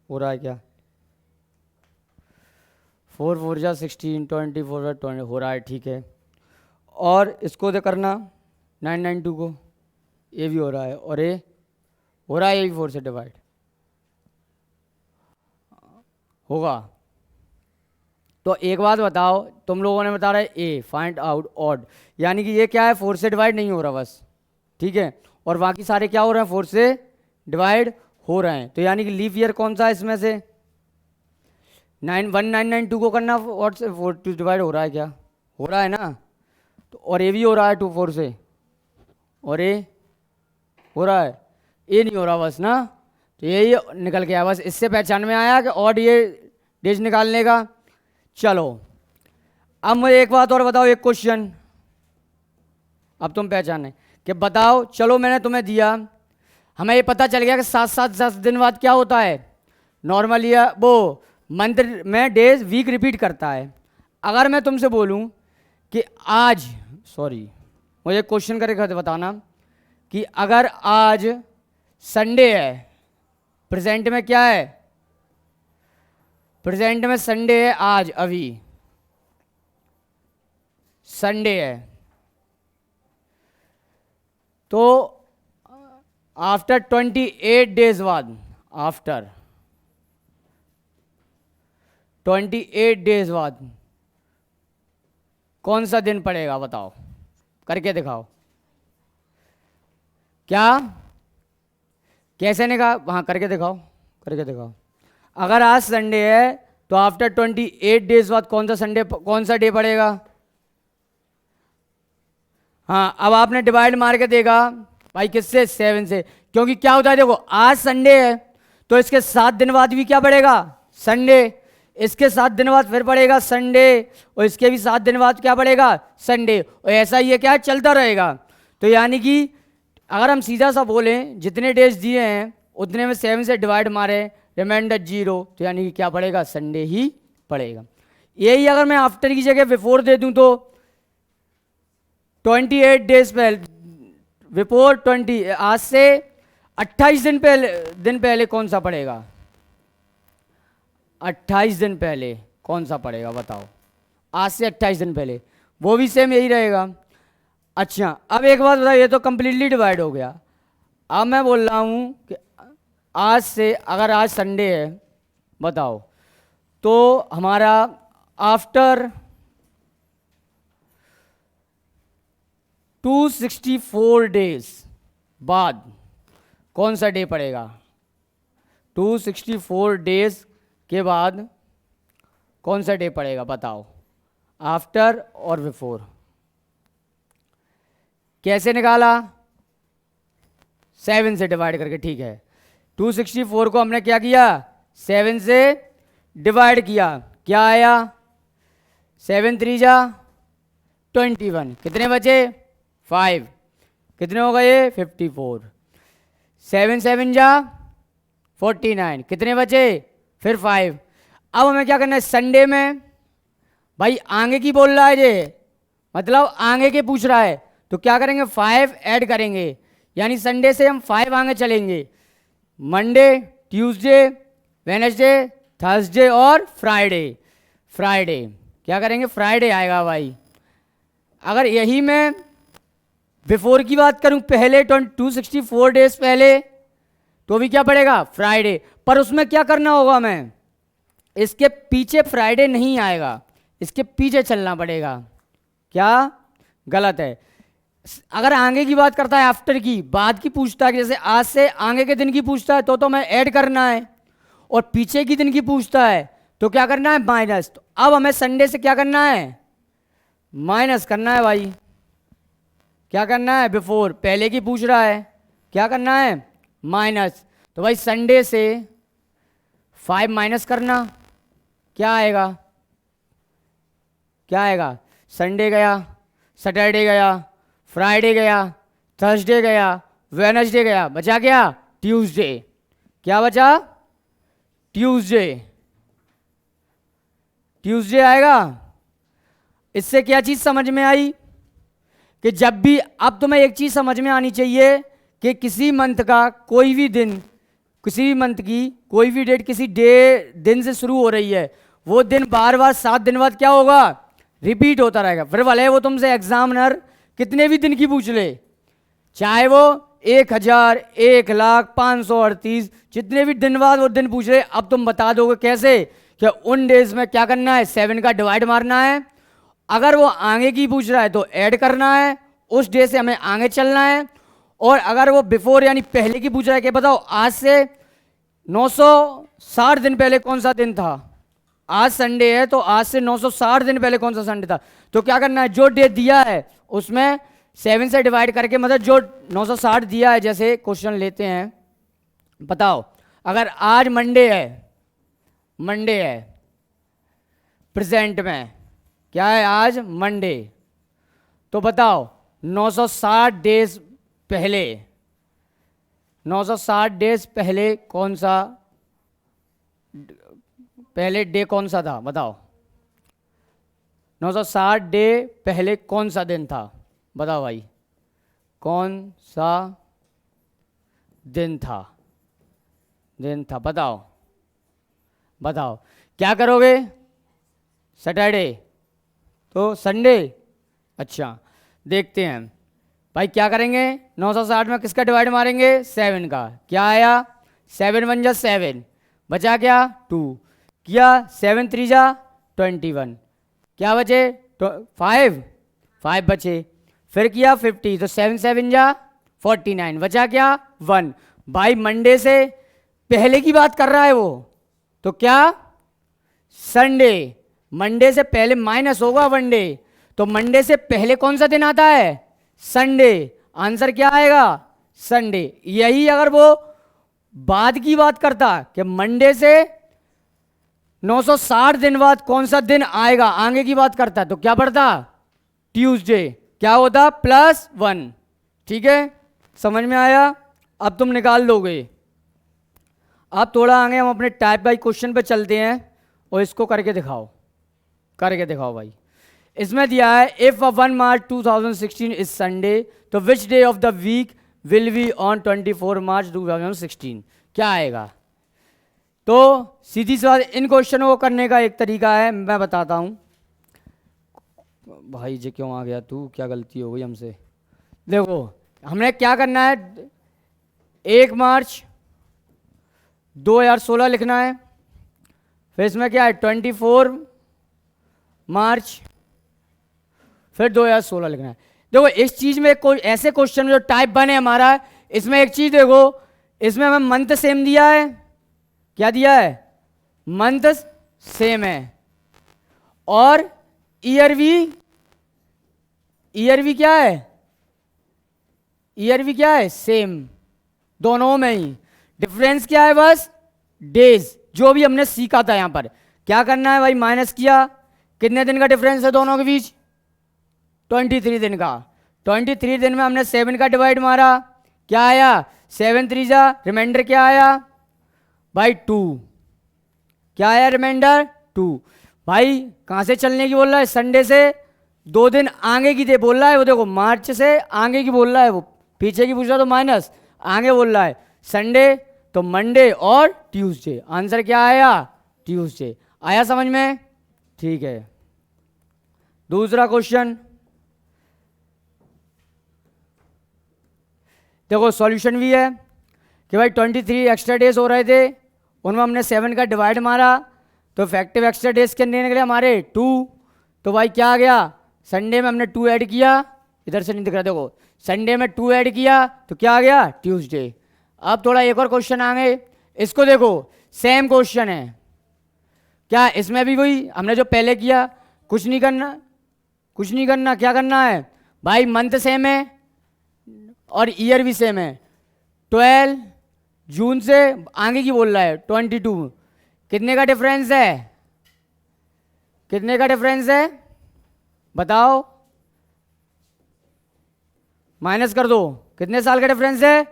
Speaker 1: हो रहा है क्या। 4 4 जा 16, 24 20 हो रहा है। ठीक है, और इसको दे करना 992 को, ये भी हो रहा है। और ये हो रहा है, ये भी 4 से डिवाइड होगा। तो एक बात बताओ, तुम लोगों ने बता रहे ए फाइंड आउट ऑड, यानी कि ये क्या है? 4 से डिवाइड नहीं हो रहा बस। ठीक है, और बाकी सारे क्या हो रहे हैं? 4 से डिवाइड हो रहे हैं। तो यानी कि लीप ईयर कौन सा है इसमें से? 1992 को करना, और से 4 से डिवाइड हो रहा है क्या? हो रहा है ना। तो और ये भी हो रहा है 2 4 से, और ये हो रहा है, ये नहीं हो रहा बस ना। तो यही निकल गया बस। इससे पहचान में आया कि ऑड ये डेज निकालने का। चलो अब मुझे एक बात और बताओ, एक क्वेश्चन अब तुम पहचाने कि बताओ। चलो मैंने तुम्हें दिया, हमें ये पता चल गया कि 7-7 दिन बाद क्या होता है? नॉर्मल ईयर वो मंथ में डेज वीक रिपीट करता है। अगर मैं तुमसे बोलूं कि आज, सॉरी मुझे क्वेश्चन करके बताना कि अगर आज संडे है, प्रेजेंट में क्या है, प्रेजेंट में संडे है, आज अभी संडे है, तो आफ्टर 28 डेज बाद, आफ्टर 28 डेज बाद कौन सा दिन पड़ेगा बताओ, करके दिखाओ। क्या, कैसे निकाल, हाँ करके दिखाओ, करके दिखाओ। अगर आज संडे है तो आफ्टर 28 डेज बाद कौन सा संडे, कौन सा डे पड़ेगा। हाँ अब आपने डिवाइड मार के देखा भाई, किससे, 7 से, क्योंकि क्या होता है देखो, आज संडे है तो इसके 7 दिन बाद भी क्या पड़ेगा, संडे, इसके 7 दिन बाद फिर पड़ेगा संडे, और इसके भी 7 दिन बाद क्या पड़ेगा, संडे, और ऐसा ये क्या चलता रहेगा। तो यानी कि अगर हम सीधा सा बोलें, जितने डेज दिए हैं उतने में 7 से डिवाइड मारे, रिमाइंडर 0, तो यानी कि क्या पड़ेगा, संडे ही पड़ेगा। यही अगर मैं आफ्टर की जगह बिफोर दे दूं तो 28 डेज पहले, बिफोर 20, आज से 28 दिन पहले कौन सा पड़ेगा, 28 दिन पहले कौन सा पड़ेगा बताओ, आज से 28 दिन पहले, वो भी सेम यही रहेगा। अच्छा अब एक बात बताओ, ये तो कंप्लीटली डिवाइड हो गया। अब मैं बोल रहा हूं कि आज से, अगर आज संडे है बताओ, तो हमारा आफ्टर 264 डेज बाद कौन सा डे पड़ेगा, 264 डेज के बाद कौन सा डे पड़ेगा बताओ, आफ्टर और बिफोर। कैसे निकाला, 7 से डिवाइड करके, ठीक है। 264 को हमने क्या किया, 7 से डिवाइड किया, क्या आया, 7 3 जा 21, कितने बचे 5, कितने हो गए 54, 7 7 जा 49, कितने बचे फिर 5। अब हमें क्या करना है, संडे में भाई आगे की बोल रहा है ये, मतलब आगे के पूछ रहा है, तो क्या करेंगे 5 ऐड करेंगे, यानी संडे से हम 5 आगे चलेंगे, मंडे, ट्यूसडे, वेडनेसडे, थर्सडे और फ्राइडे। फ्राइडे क्या करेंगे, फ्राइडे आएगा भाई। अगर यही मैं बिफोर की बात करूं, पहले 264 डेज पहले, तो भी क्या पड़ेगा, फ्राइडे। पर उसमें क्या करना होगा, मैं इसके पीछे फ्राइडे नहीं आएगा, इसके पीछे चलना पड़ेगा। क्या, गलत है। अगर आगे की बात करता है, आफ्टर की, बाद की पूछता है, जैसे आज से आगे के दिन की पूछता है तो मैं ऐड करना है, और पीछे की दिन की पूछता है तो क्या करना है, माइनस। तो अब हमें संडे से क्या करना है, माइनस करना है भाई। क्या करना है, बिफोर, पहले की पूछ रहा है, क्या करना है, माइनस। तो भाई संडे से 5 माइनस करना, क्या आएगा, क्या आएगा, संडे गया, सैटरडे गया, फ्राइडे गया, थर्सडे गया, वेडनेसडे गया, बचा क्या, ट्यूसडे। क्या बचा, ट्यूसडे। ट्यूसडे आएगा। इससे क्या चीज समझ में आई कि जब भी, अब तुम्हें एक चीज समझ में आनी चाहिए कि किसी मंथ का कोई भी दिन, किसी भी मंथ की कोई भी डेट किसी दिन से शुरू हो रही है, वो दिन बार बार 7 दिन बाद क्या होगा, रिपीट होता रहेगा। फिर भले वो तुमसे एग्जामिनर कितने भी दिन की पूछ ले, चाहे वो 1000, 1,0538 जितने भी दिन बाद वो दिन पूछ ले, अब तुम बता दोगे कैसे कि उन डेज में क्या करना है, 7 का डिवाइड मारना है। अगर वो आगे की पूछ रहा है तो ऐड करना है, उस डे से हमें आगे चलना है। और अगर वो बिफोर यानी पहले की पूछ रहा है कि बताओ आज से 960 दिन पहले कौन सा दिन था, आज संडे है तो आज से 960 दिन पहले कौन सा संडे था, तो क्या करना है, जो डे दिया है उसमें 7 से डिवाइड करके, मतलब जो 960 दिया है, जैसे क्वेश्चन लेते हैं, बताओ अगर आज मंडे है, मंडे है प्रेजेंट में, क्या है आज मंडे, तो बताओ 960 डेज पहले, 960 डेज पहले कौन सा, पहले डे कौन सा था बताओ। 960 डे पहले कौन सा दिन था? बताओ भाई, कौन सा दिन था? बताओ बताओ। क्या करोगे? सैटरडे तो संडे। अच्छा, देखते हैं भाई क्या करेंगे। 960 में किसका डिवाइड मारेंगे? 7 का। क्या आया? 7 1 जा 7, बचा क्या? 2। किया 7 3 जा 21, क्या बचे? 5 बचे। फिर किया 50, तो 7 7 जा 49, बचा क्या? 1। भाई मंडे से पहले की बात कर रहा है वो, तो क्या? संडे। मंडे से पहले माइनस होगा वन डे, तो मंडे से पहले कौन सा दिन आता है? संडे। आंसर क्या आएगा? संडे। यही अगर वो बाद की बात करता कि मंडे से 960 दिन बाद कौन सा दिन आएगा, आगे की बात करता, तो क्या पड़ता? ट्यूसडे। क्या होता? +1। ठीक है, समझ में आया? अब तुम निकाल लोगे। अब थोड़ा आगे हम अपने टाइप बाई क्वेश्चन पे चलते हैं और इसको करके दिखाओ, भाई। इसमें दिया है इफ 1 मार्च 2016 इज संडे, तो which day of the week will be on 24 March 2016? क्या आएगा? तो सीधी सी बात, इन क्वेश्चनों को करने का एक तरीका है, मैं बताता हूं। भाई जी क्यों आ गया तू? क्या गलती हो गई हमसे? देखो, हमने क्या करना है, 1 मार्च 2016 लिखना है। फिर इसमें क्या है? 24 मार्च, फिर 2016 लिखना है। देखो इस चीज में कोई ऐसे क्वेश्चन जो टाइप 1 है हमारा, इसमें एक चीज देखो, इसमें हमें मंथ सेम दिया है। क्या दिया है? मंथ सेम है। और ईयर भी क्या है? ईयर भी क्या है? सेम। दोनों में ही डिफरेंस क्या है? बस डेज, जो भी हमने सीखा था। यहां पर क्या करना है भाई? माइनस किया। कितने दिन का डिफरेंस है दोनों के बीच? 23 दिन का। 23 दिन में हमने 7 का डिवाइड मारा, क्या आया? 7 3 जा, रिमाइंडर क्या आया भाई? 2। क्या आया रिमाइंडर? 2। भाई कहां से चलने की बोल रहा है? संडे से 2 दिन आगे की दे बोल रहा है वो। देखो मार्च से आगे की बोल रहा है वो, पीछे की पूछ रहा तो माइनस, आगे बोल रहा है संडे, तो मंडे और ट्यूसडे। आंसर क्या आया? ट्यूसडे। आया समझ में? ठीक है। दूसरा क्वेश्चन देखो, सॉल्यूशन भी है कि भाई 23 एक्स्ट्रा डेज हो रहे थे, उनमें हमने 7 का डिवाइड मारा, तो इफेक्टिव एक्स्ट्रा डेज कितने निकले हमारे? 2। तो भाई क्या आ गया? संडे में हमने 2 ऐड किया, इधर से नहीं दिख रहा, देखो संडे में 2 ऐड किया तो क्या आ गया? ट्यूसडे। अब थोड़ा एक और क्वेश्चन आगे, इसको देखो, सेम क्वेश्चन है। क्या इसमें भी वही हमने जो पहले किया? कुछ नहीं करना। क्या करना है भाई? मंथ सेम है और ईयर भी सेम है। 12 जून से आगे की बोल रहा है 22। कितने का डिफरेंस है? बताओ, माइनस कर दो। कितने साल का डिफरेंस है?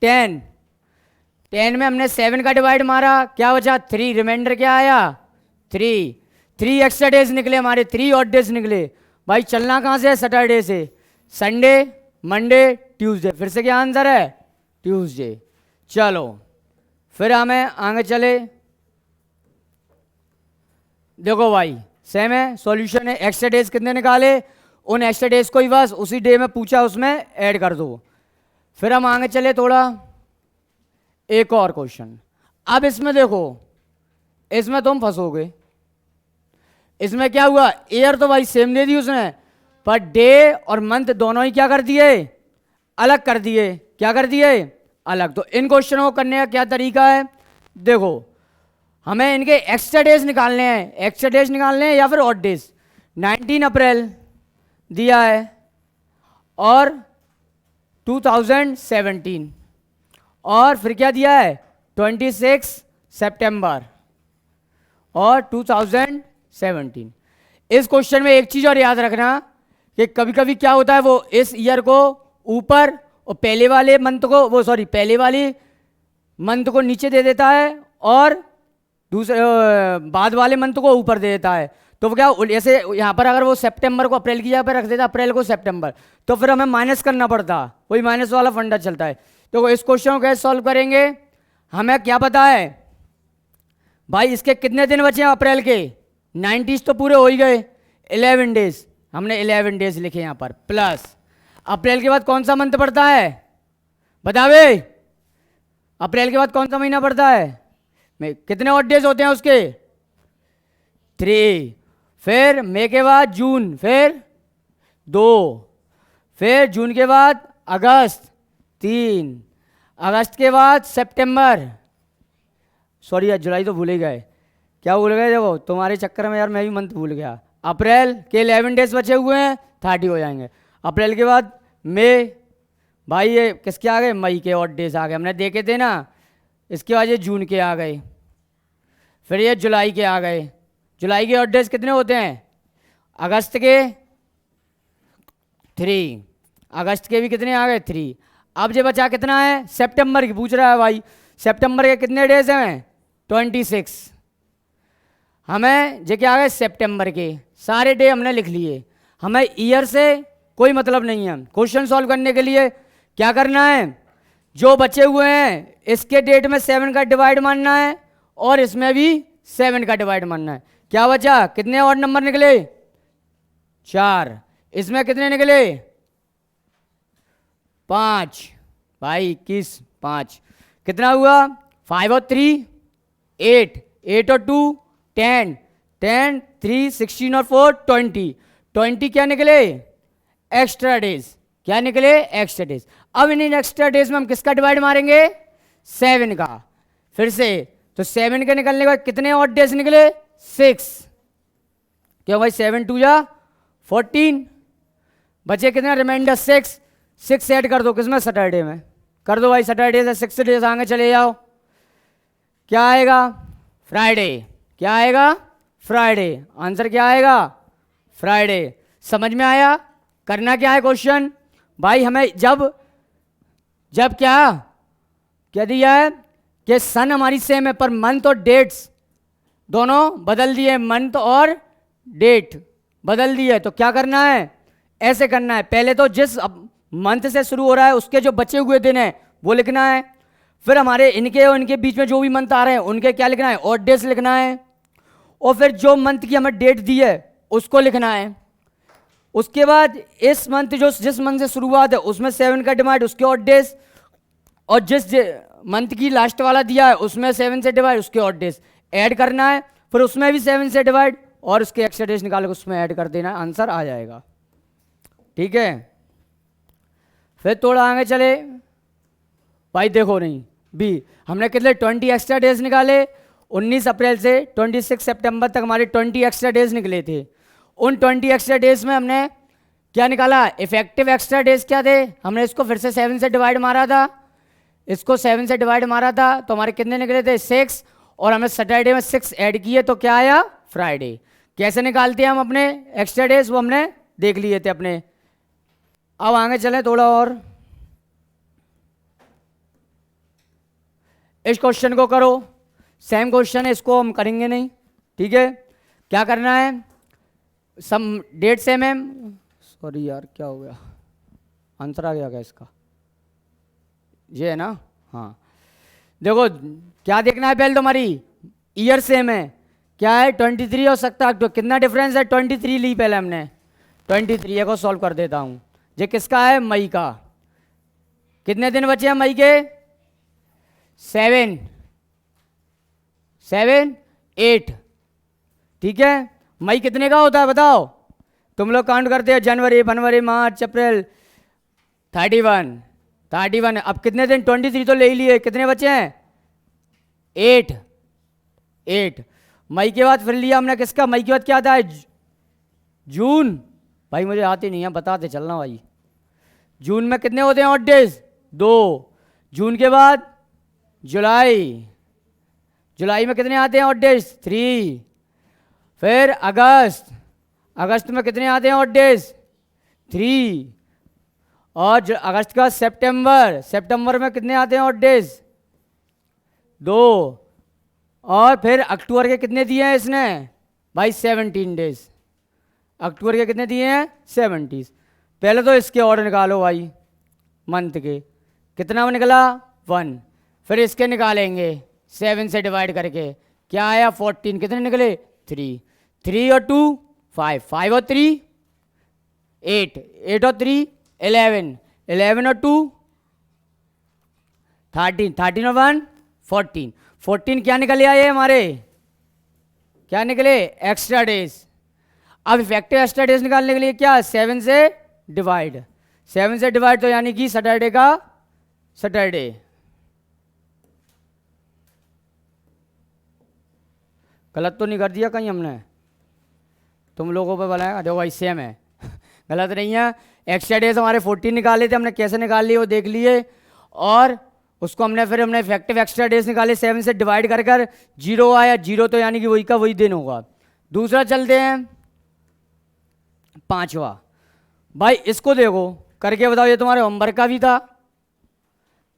Speaker 1: 10 में हमने 7 का डिवाइड मारा, क्या बचा? 3। रिमाइंडर क्या आया? 3 एक्स्ट्रा डेज निकले हमारे, 3 ऑड डेज निकले। भाई चलना कहां से है? सैटरडे से। Sunday, Monday, Tuesday. फिर से क्या आंसर है? ट्यूसडे। चलो फिर हमें आगे चले। देखो भाई सेम है, सॉल्यूशन है। एक्स्ट्रा डेज कितने निकाले? उन एक्स्ट्रा डेज को ही बस उसी डे में पूछा उसमें ऐड कर दो। फिर हम आगे चले थोड़ा, एक और क्वेश्चन। अब इसमें देखो, इसमें तुम फंसोगे। इसमें क्या हुआ? ईयर तो भाई सेम दे दी उसने, पर डे और मंथ दोनों ही क्या कर दिए? अलग कर दिए। क्या कर दिए? अलग। तो इन क्वेश्चनों को करने का क्या तरीका है? देखो, हमें इनके एक्स्ट्रा डेज निकालने हैं, या फिर ऑड डेज। 19 अप्रैल दिया है और 2017, और फिर क्या दिया है? 26 सितंबर और 2017। इस क्वेश्चन में एक चीज और याद रखना कि कभी कभी क्या होता है, वो इस ईयर को ऊपर और पहले वाले मंथ को नीचे दे देता है और दूसरे बाद वाले मंथ को ऊपर दे देता है। तो वो क्या ऐसे यहाँ पर अगर वो सितंबर को अप्रैल की जगह पर रख देता, अप्रैल को सितंबर, तो फिर हमें माइनस करना पड़ता, वही माइनस वाला फंडा चलता है। तो इस क्वेश्चन को कैसे सॉल्व करेंगे, हमें क्या पता है भाई इसके कितने दिन बचे हैं अप्रैल के, 90 तो पूरे हो ही गए, 11 डेज, हमने 11 डेज लिखे यहाँ पर, प्लस अप्रैल के बाद कौन सा मंथ पड़ता है बतावे, अप्रैल के बाद कौन सा महीना पड़ता है, कितने ऑड डेज होते हैं उसके 3, फिर मई के बाद जून, फिर 2, फिर जून के बाद अगस्त 3, अगस्त के बाद सितंबर, सॉरी यार जुलाई तो भूल ही गए, क्या भूल गए, देखो तुम्हारे चक्कर में यार मैं भी मंथ भूल गया, अप्रैल के 11 डेज बचे हुए हैं, 30 हो जाएंगे, अप्रैल के बाद मई, भाई ये किसके आ गए, मई के ऑड डेज आ गए, हमने देखे थे ना, इसके बाद ये जून के आ गए, फिर ये जुलाई के आ गए, जुलाई के ऑड डेज कितने होते हैं, अगस्त के 3, अगस्त के भी कितने आ गए 3, अब जो बचा कितना है, सितंबर की पूछ रहा है भाई, सितंबर के कितने डेज हैं 26, हमें जो क्या आ गए सितंबर के सारे डे हमने लिख लिए, हमें ईयर से कोई मतलब नहीं है, क्वेश्चन सॉल्व करने के लिए क्या करना है, जो बचे हुए हैं इसके डेट में 7 का डिवाइड मानना है और इसमें भी 7 का डिवाइड मानना है, क्या बचा, कितने और नंबर निकले 4, इसमें कितने निकले 5, भाई 21, 5 कितना हुआ, 5 और 3 8, 8 और 2 10, 10 3 16 और 4 20, 20 क्या निकले एक्स्ट्रा डेज, क्या निकले एक्स्ट्रा डेज। अब इन एक्स्ट्रा डेज में हम किसका डिवाइड मारेंगे 7 का, फिर से तो 7 के निकलने के बाद कितने और डेज निकले 6, क्यों भाई 7 2 या 14, बचे कितने रिमाइंडर 6 ऐड कर दो किसमें सैटरडे में, कर दो भाई सैटरडे से 6 डेज आगे चले जाओ, क्या आएगा फ्राइडे, क्या आएगा फ्राइडे, आंसर क्या आएगा फ्राइडे। समझ में आया, करना क्या है क्वेश्चन भाई, हमें जब क्या दिया है कि सन हमारी सेम है पर मंथ और डेट्स दोनों बदल दिए, मंथ और डेट बदल दिए, तो क्या करना है ऐसे करना है, पहले तो जिस मंथ से शुरू हो रहा है उसके जो बचे हुए दिन हैं वो लिखना है, फिर हमारे इनके और इनके बीच में जो भी मंथ आ रहे हैं उनके क्या लिखना है ऑड डेज लिखना है, और फिर जो मंथ की हमें डेट दी है उसको लिखना है, उसके बाद इस मंथ जिस मंथ से शुरुआत है उसमें 7 का डिवाइड उसके ऑड डेज, और जिस मंथ की लास्ट वाला दिया है उसमें 7 से डिवाइड उसके ऑड डेज ऐड करना है, फिर उसमें भी 7 से डिवाइड और उसके एक्स्ट्रा डेज निकाल के उसमें ऐड कर देना, आंसर आ जाएगा। ठीक है, फिर थोड़ा आगे चले भाई, देखो नहीं बी हमने कितने 20 एक्स्ट्रा डेज निकाले, 19 अप्रैल से 26 सितंबर तक हमारे 20 एक्स्ट्रा डेज निकले थे, उन 20 एक्स्ट्रा डेज में हमने क्या निकाला, इफेक्टिव एक्स्ट्रा डेज क्या थे, हमने इसको फिर से 7 से डिवाइड मारा था, इसको 7 से डिवाइड मारा था तो हमारे कितने निकले थे 6, और हमने सैटरडे में 6 ऐड किए तो क्या आया फ्राइडे। कैसे निकालते हैं हम अपने एक्स्ट्रा डेज वो हमने देख लिए थे अपने। अब आगे चलें थोड़ा और, इस क्वेश्चन को करो, सेम क्वेश्चन है इसको हम करेंगे नहीं, ठीक है। क्या करना है, सम डेट सेम है, सॉरी यार क्या हो गया, आंसर आ गया क्या इसका, ये है ना, हाँ देखो क्या देखना है, पहले तो हमारी ईयर सेम है, क्या है 23 हो सकता है, तो कितना डिफरेंस है 23 ली पहले हमने, 23 को सॉल्व कर देता हूँ, ये किसका है मई का, कितने दिन बचे हैं मई के 7 8, ठीक है। मई कितने का होता है बताओ, तुम लोग काउंट करते हो जनवरी फरवरी मार्च अप्रैल, 31, अब कितने दिन 23 तो ले ही लिए, कितने बचे हैं 8, मई के बाद फिर लिया हमने किसका, मई के बाद क्या आता है जून, भाई मुझे आती नहीं है बताते चलना भाई, जून में कितने होते हैं ऑड डेज 2, जून के बाद जुलाई में कितने आते हैं ऑड डेज 3, फिर अगस्त में कितने आते हैं ऑड डेज 3, और अगस्त का सितंबर में कितने आते हैं ऑड डेज 2, और फिर अक्टूबर के कितने दिए हैं इसने भाई 17 डेज। अक्टूबर के कितने दिए हैं? 70। पहले तो इसके ऑर्डर निकालो भाई मंथ के, कितना निकला? 1। फिर इसके निकालेंगे 7 से डिवाइड करके, क्या आया? 14। कितने निकले? 3। 3 और 2 5, 5 और 3 8, 8 और 3 11, 11 और 2 13, 13 और 1 14। 14 क्या निकले आए हमारे? क्या निकले? Extra days. अब इफेक्टिव एक्स्ट्रा डेज निकालने के लिए क्या? 7 से डिवाइड। 7 से डिवाइड तो यानी कि सैटरडे का सैटरडे। गलत तो नहीं कर दिया कहीं हमने? तुम लोगों पे बोला है देखो भाई सेम है। गलत नहीं है। एक्स्ट्रा डेज हमारे 14 निकाले थे, हमने कैसे निकाल लिए वो देख लिए, और उसको हमने इफेक्टिव एक्स्ट्रा डेज निकाले 7 से डिवाइड कर कर 0 आया। 0 तो यानी कि वही का वही दिन होगा। दूसरा चलते हैं 5वां। भाई इसको देखो करके बताओ, ये तुम्हारे होमवर्क का भी था।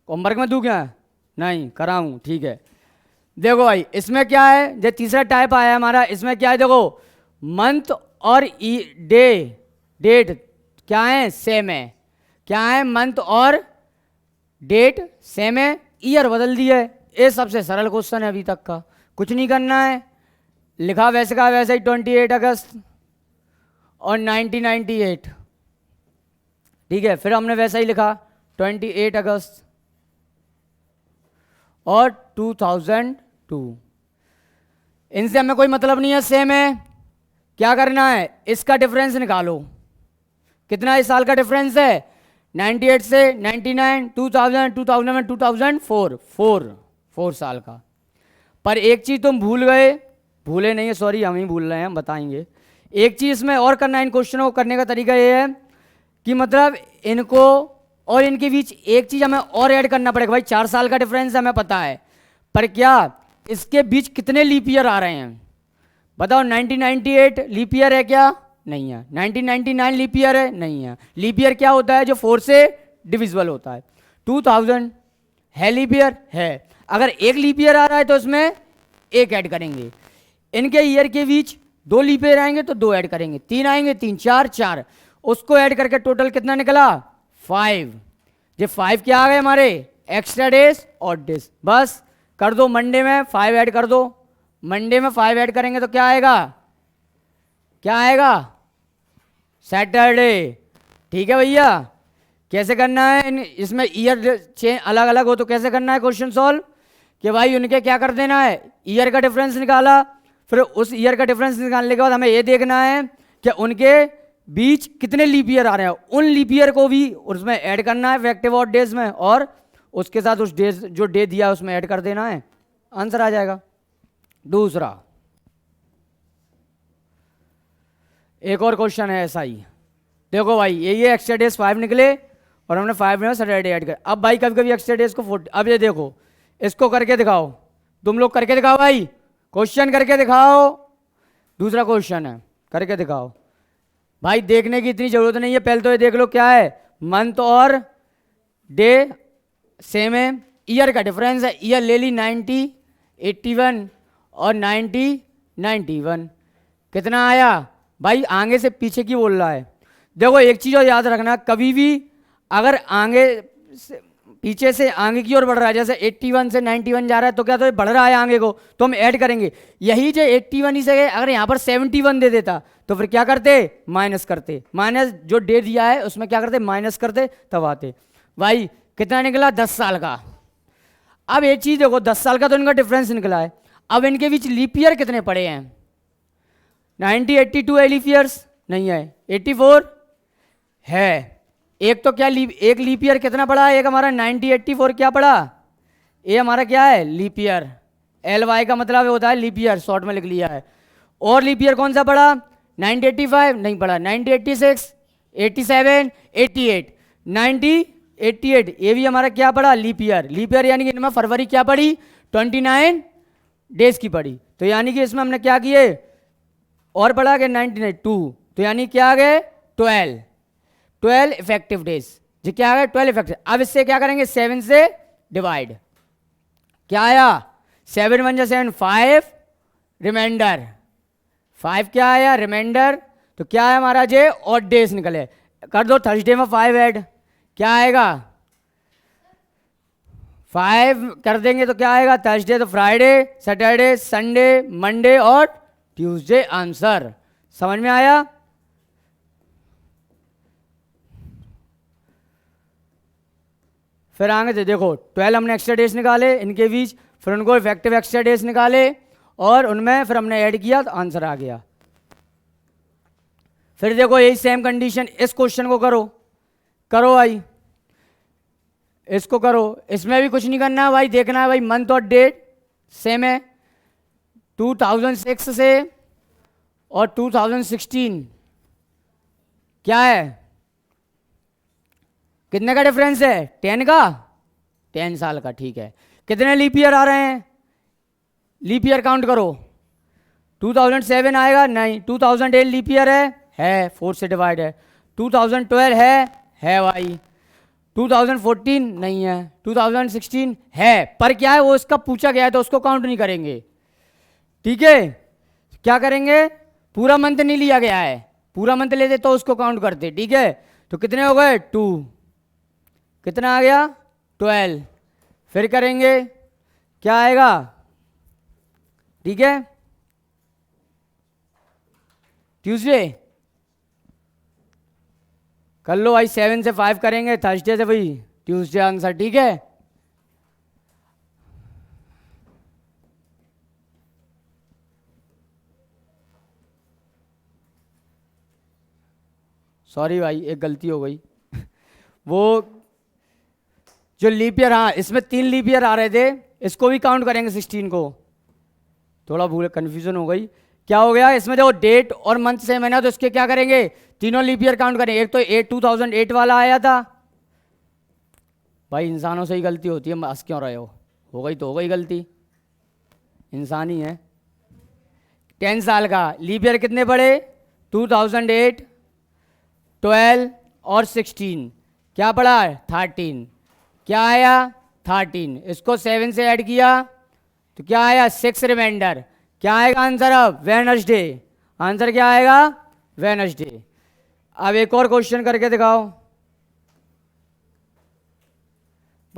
Speaker 1: होमवर्क में दूं क्या? नहीं कराऊं, ठीक है। देखो भाई इसमें क्या है, जो तीसरा टाइप आया हमारा, इसमें क्या है? देखो मंथ और डेट क्या है? सेम है। क्या है? मंथ और डेट सेम है, ईयर बदल दिया है। ये सबसे सरल क्वेश्चन है अभी तक का, कुछ नहीं करना है। लिखा वैसे का वैसे ही 28 अगस्त और 1998, ठीक है। फिर हमने वैसा ही लिखा 28 अगस्त और 2002। इनसे हमें कोई मतलब नहीं है, सेम है। क्या करना है? इसका डिफरेंस निकालो। कितना इस साल का डिफरेंस है? 98 से 99, 2000, 2000 में 2004, 4 साल का। पर एक चीज़ तुम भूल गए, भूले नहीं है सॉरी, हम ही भूल रहे हैं, हम बताएंगे। एक चीज़ इसमें और करना है, इन क्वेश्चनों को करने का तरीका ये है कि मतलब इनको और इनके बीच एक चीज़ हमें और ऐड करना पड़ेगा। भाई 4 साल का डिफरेंस हमें पता है, पर क्या इसके बीच कितने लीप ईयर आ रहे हैं? बताओ। 1998 लीप ईयर है क्या? नहीं है। 1999 लीप ईयर है? नहीं है। लीप ईयर क्या होता है? जो 4 से डिविजिबल होता है। 2000 है लीप ईयर? है। अगर एक लीप ईयर आ रहा है तो इसमें एक ऐड करेंगे। इनके ईयर के बीच 2 लीप ईयर आएंगे तो 2 ऐड करेंगे, 3 आएंगे 3, 4, 4, उसको ऐड करके टोटल कितना निकला? 5। ये 5 क्या आ गए हमारे? एक्स्ट्रा डेज और डेज। बस कर दो, मंडे में 5 ऐड कर दो। मंडे में 5 ऐड करेंगे तो क्या आएगा? क्या आएगा? सैटरडे। ठीक है भैया। कैसे करना है? इसमें ईयर चेंज अलग अलग हो तो कैसे करना है क्वेश्चन सॉल्व? कि भाई उनके क्या कर देना है? ईयर का डिफरेंस निकाला, फिर उस ईयर का डिफरेंस निकालने के बाद हमें ये देखना है कि उनके बीच कितने लीप ईयर आ रहे हैं। उन लीप ईयर को भी उसमें ऐड करना है इफेक्टिव ऑड डेज में, और उसके साथ उस डेज जो डे दिया उसमें ऐड कर देना है, आंसर आ जाएगा। दूसरा एक और क्वेश्चन है ऐसा ही। देखो भाई ये एक्स्ट्रा डेज 5 निकले और हमने 5 में सैटरडे ऐड कर। अब भाई कभी कभी एक्स्ट्रा डेज को 40। अब ये देखो, इसको करके दिखाओ, तुम लोग करके दिखाओ भाई, क्वेश्चन करके दिखाओ। दूसरा क्वेश्चन है, करके दिखाओ। भाई देखने की इतनी जरूरत नहीं है, पहले तो ये देख लो क्या है। मंथ और डे सेम है, ईयर का डिफरेंस है। ईयर ले ली 90, 81 और 90, 91। कितना आया? भाई आगे से पीछे की बोल रहा है। देखो एक चीज़ और याद रखना, कभी भी अगर आगे से पीछे से आगे की ओर बढ़ रहा है, जैसे 81 से 91 जा रहा है, तो क्या तो ये बढ़ रहा है आगे को, तो हम ऐड करेंगे। यही जो 81 ही से अगर यहाँ पर 71 दे देता तो फिर क्या करते? माइनस करते। माइनस जो डे दिया है उसमें क्या करते? माइनस करते, तब आते। भाई कितना निकला? 10 साल का। अब एक चीज़ देखो, 10 साल का तो इनका डिफरेंस निकला है। अब इनके बीच लीप ईयर कितने पड़े हैं? 90, 82 है लीप ईयर्स? नहीं है। 84 है। एक तो क्या एक लीप ईयर कितना पड़ा? एक हमारा 90, 84 क्या पड़ा? ये हमारा क्या है? Leap year. LY का मतलब होता है लीप ईयर, शॉर्ट में लिख लिया है। और लीप ईयर कौन सा पड़ा? 90, 85 नहीं पड़ा। 90, 86, 87, 88, 90, 88 ये भी हमारा क्या पड़ा? Leap year. लीप ईयर यानी कि इनमें फरवरी क्या पड़ी? 29 डेज की पड़ी। तो यानी कि इसमें हमने क्या किए और पढ़ा कि 92, तो यानी क्या आ गए? 12 इफेक्टिव डेज। जी क्या आ गए? 12 इफेक्टिव। अब इससे क्या करेंगे? 7 से डिवाइड। क्या आया? 7 1 7, 5 रिमाइंडर 5 क्या आया रिमाइंडर, तो क्या है हमारा जे ऑड डेज निकले, कर दो थर्सडे में 5 ऐड, क्या आएगा 5 कर देंगे तो क्या आएगा थर्सडे, तो फ्राइडे सैटरडे संडे मंडे और ट्यूसडे आंसर। समझ में आया? फिर आगे देखो 12 हमने एक्स्ट्रा डेज निकाले इनके बीच, फिर उनको इफेक्टिव एक्स्ट्रा डेज निकाले और उनमें फिर हमने ऐड किया तो आंसर आ गया। फिर देखो यही सेम कंडीशन, इस क्वेश्चन को करो, करो भाई इसको करो, इसमें भी कुछ नहीं करना है भाई, देखना है भाई मंथ और डेट सेम है 2006 से और 2016 क्या है, कितने का डिफरेंस है 10 का, 10 साल का, ठीक है। कितने लीप ईयर आ रहे हैं, लीप ईयर काउंट करो, 2007 आएगा नहीं, 2008 लीप ईयर है 4 से डिवाइड है, 2012 है भाई, 2014 नहीं है, 2016 है, पर क्या है वो इसका पूछा गया है तो उसको काउंट नहीं करेंगे, ठीक है। क्या करेंगे, पूरा मंथ नहीं लिया गया है, पूरा मंथ लेते तो उसको काउंट करते, ठीक है। तो कितने हो गए 2, कितना आ गया 12, फिर करेंगे क्या आएगा, ठीक है ट्यूसडे कर लो भाई, 7 से 5 करेंगे, थर्सडे से भाई ट्यूसडे आंसर, ठीक है। सॉरी भाई एक गलती हो गई वो जो लीप ईयर, हाँ इसमें 3 लीप ईयर आ रहे थे, इसको भी काउंट करेंगे 16 को, थोड़ा भूल कन्फ्यूजन हो गई। क्या हो गया इसमें देखो डेट और मंथ सेम है ना, तो इसके क्या करेंगे तीनों लीप ईयर काउंट करेंगे, एक तो 2008 वाला आया था, भाई इंसानों से ही गलती होती है, हंस क्यों रहे हो गई तो हो गई गलती, इंसान ही है। 10 साल का लीप ईयर कितने पड़े 2008 12 और 16, क्या पड़ा 13, क्या आया 13, इसको 7 से ऐड किया तो क्या आया 6 रिमाइंडर, क्या आएगा आंसर अब वेडनेसडे, आंसर क्या आएगा वेडनेसडे। अब एक और क्वेश्चन करके दिखाओ,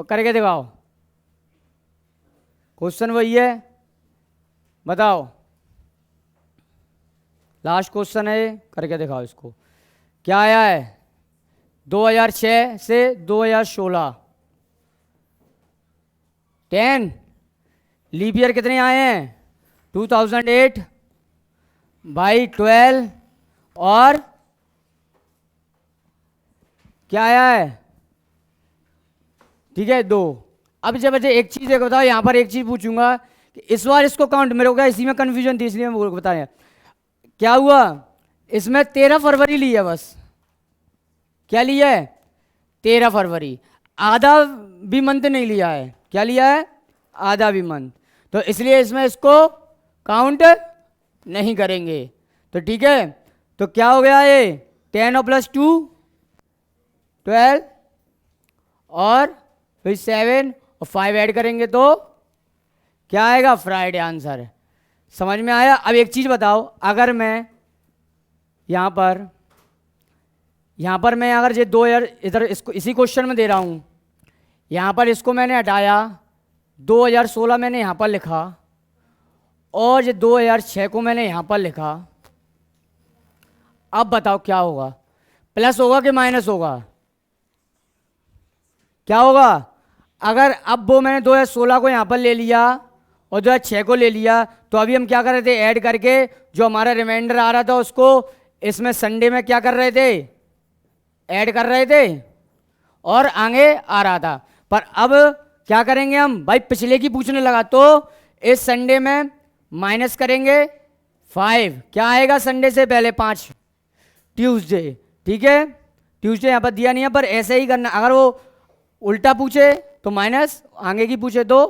Speaker 1: करके दिखाओ, क्वेश्चन वही है, बताओ लास्ट क्वेश्चन है ये, करके दिखाओ इसको। क्या आया है 2006 से 2016 10, लीप ईयर कितने आए हैं 2008 बाई 12 और क्या आया है, ठीक है 2। अब जब बच्चे एक चीज एक बताओ, यहां पर एक चीज पूछूंगा कि इस बार इसको काउंट, मेरे को क्या इसी में कंफ्यूजन थी इसलिए मैं बता रहा, क्या हुआ इसमें 13 फरवरी ली है, बस क्या लिया है 13 फरवरी, आधा भी मंथ नहीं लिया है, क्या लिया है आधा भी मंथ, तो इसलिए इसमें इसको काउंट नहीं करेंगे, तो ठीक है। तो क्या हो गया ये 10 और प्लस 2 12 और फिर 7 और 5 ऐड करेंगे तो क्या आएगा फ्राइडे आंसर। समझ में आया? अब एक चीज बताओ, अगर मैं यहां पर मैं अगर ये 2000 इधर इसको इसी क्वेश्चन में दे रहा हूं, यहां पर इसको मैंने हटाया 2016 मैंने यहां पर लिखा और ये 2006 को मैंने यहां पर लिखा, अब बताओ क्या होगा, प्लस होगा कि माइनस होगा, क्या होगा? अगर अब वो मैंने 2016 को यहां पर ले लिया और 2006 को ले लिया, तो अभी हम क्या कर रहे थे ऐड करके जो हमारा रिमाइंडर आ रहा था उसको इसमें संडे में क्या कर रहे थे ऐड कर रहे थे और आगे आ रहा था। पर अब क्या करेंगे हम भाई, पिछले की पूछने लगा तो इस संडे में माइनस करेंगे 5, क्या आएगा संडे से पहले 5 ट्यूसडे, ठीक है ट्यूसडे यहाँ पर दिया नहीं है पर ऐसे ही करना, अगर वो उल्टा पूछे तो माइनस, आगे की पूछे तो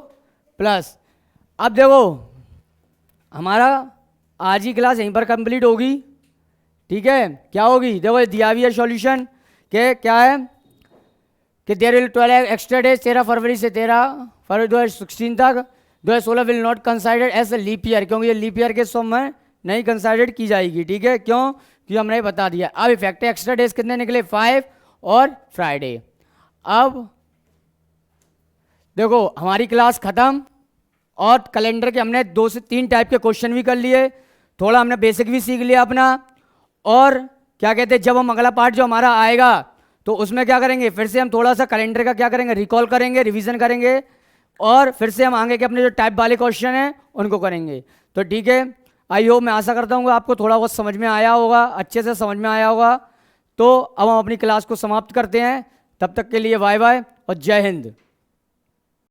Speaker 1: प्लस। अब देखो हमारा आज ही क्लास यहीं पर कंप्लीट होगी, ठीक है क्या होगी देखो दिया भी है सॉल्यूशन के क्या है कि देयर विल 12 एक्स्ट्रा डेज 13 फरवरी से 13 फरवरी 2016 तक, 2016 will not consider as a leap year, क्योंकि ये लीप ईयर के सम में नहीं कंसिडर की जाएगी, ठीक है, क्यों, क्योंकि हमने बता दिया। अब इफेक्टिव एक्स्ट्रा डेज कितने निकले, 5 और फ्राइडे। अब देखो हमारी क्लास खत्म और कैलेंडर के हमने 2 से 3 टाइप के क्वेश्चन भी कर लिए, थोड़ा हमने बेसिक भी सीख लिया अपना। और क्या कहते हैं, जब हम अगला पार्ट जो हमारा आएगा तो उसमें क्या करेंगे, फिर से हम थोड़ा सा कैलेंडर का क्या करेंगे, रिकॉल करेंगे, रिवीजन करेंगे, और फिर से हम आगे के अपने जो टाइप वाले क्वेश्चन हैं उनको करेंगे। तो ठीक है, आई होप, मैं आशा करता हूँ आपको थोड़ा बहुत समझ में आया होगा, अच्छे से समझ में आया होगा। तो अब हम अपनी क्लास को समाप्त करते हैं, तब तक के लिए बाय बाय और जय हिंद।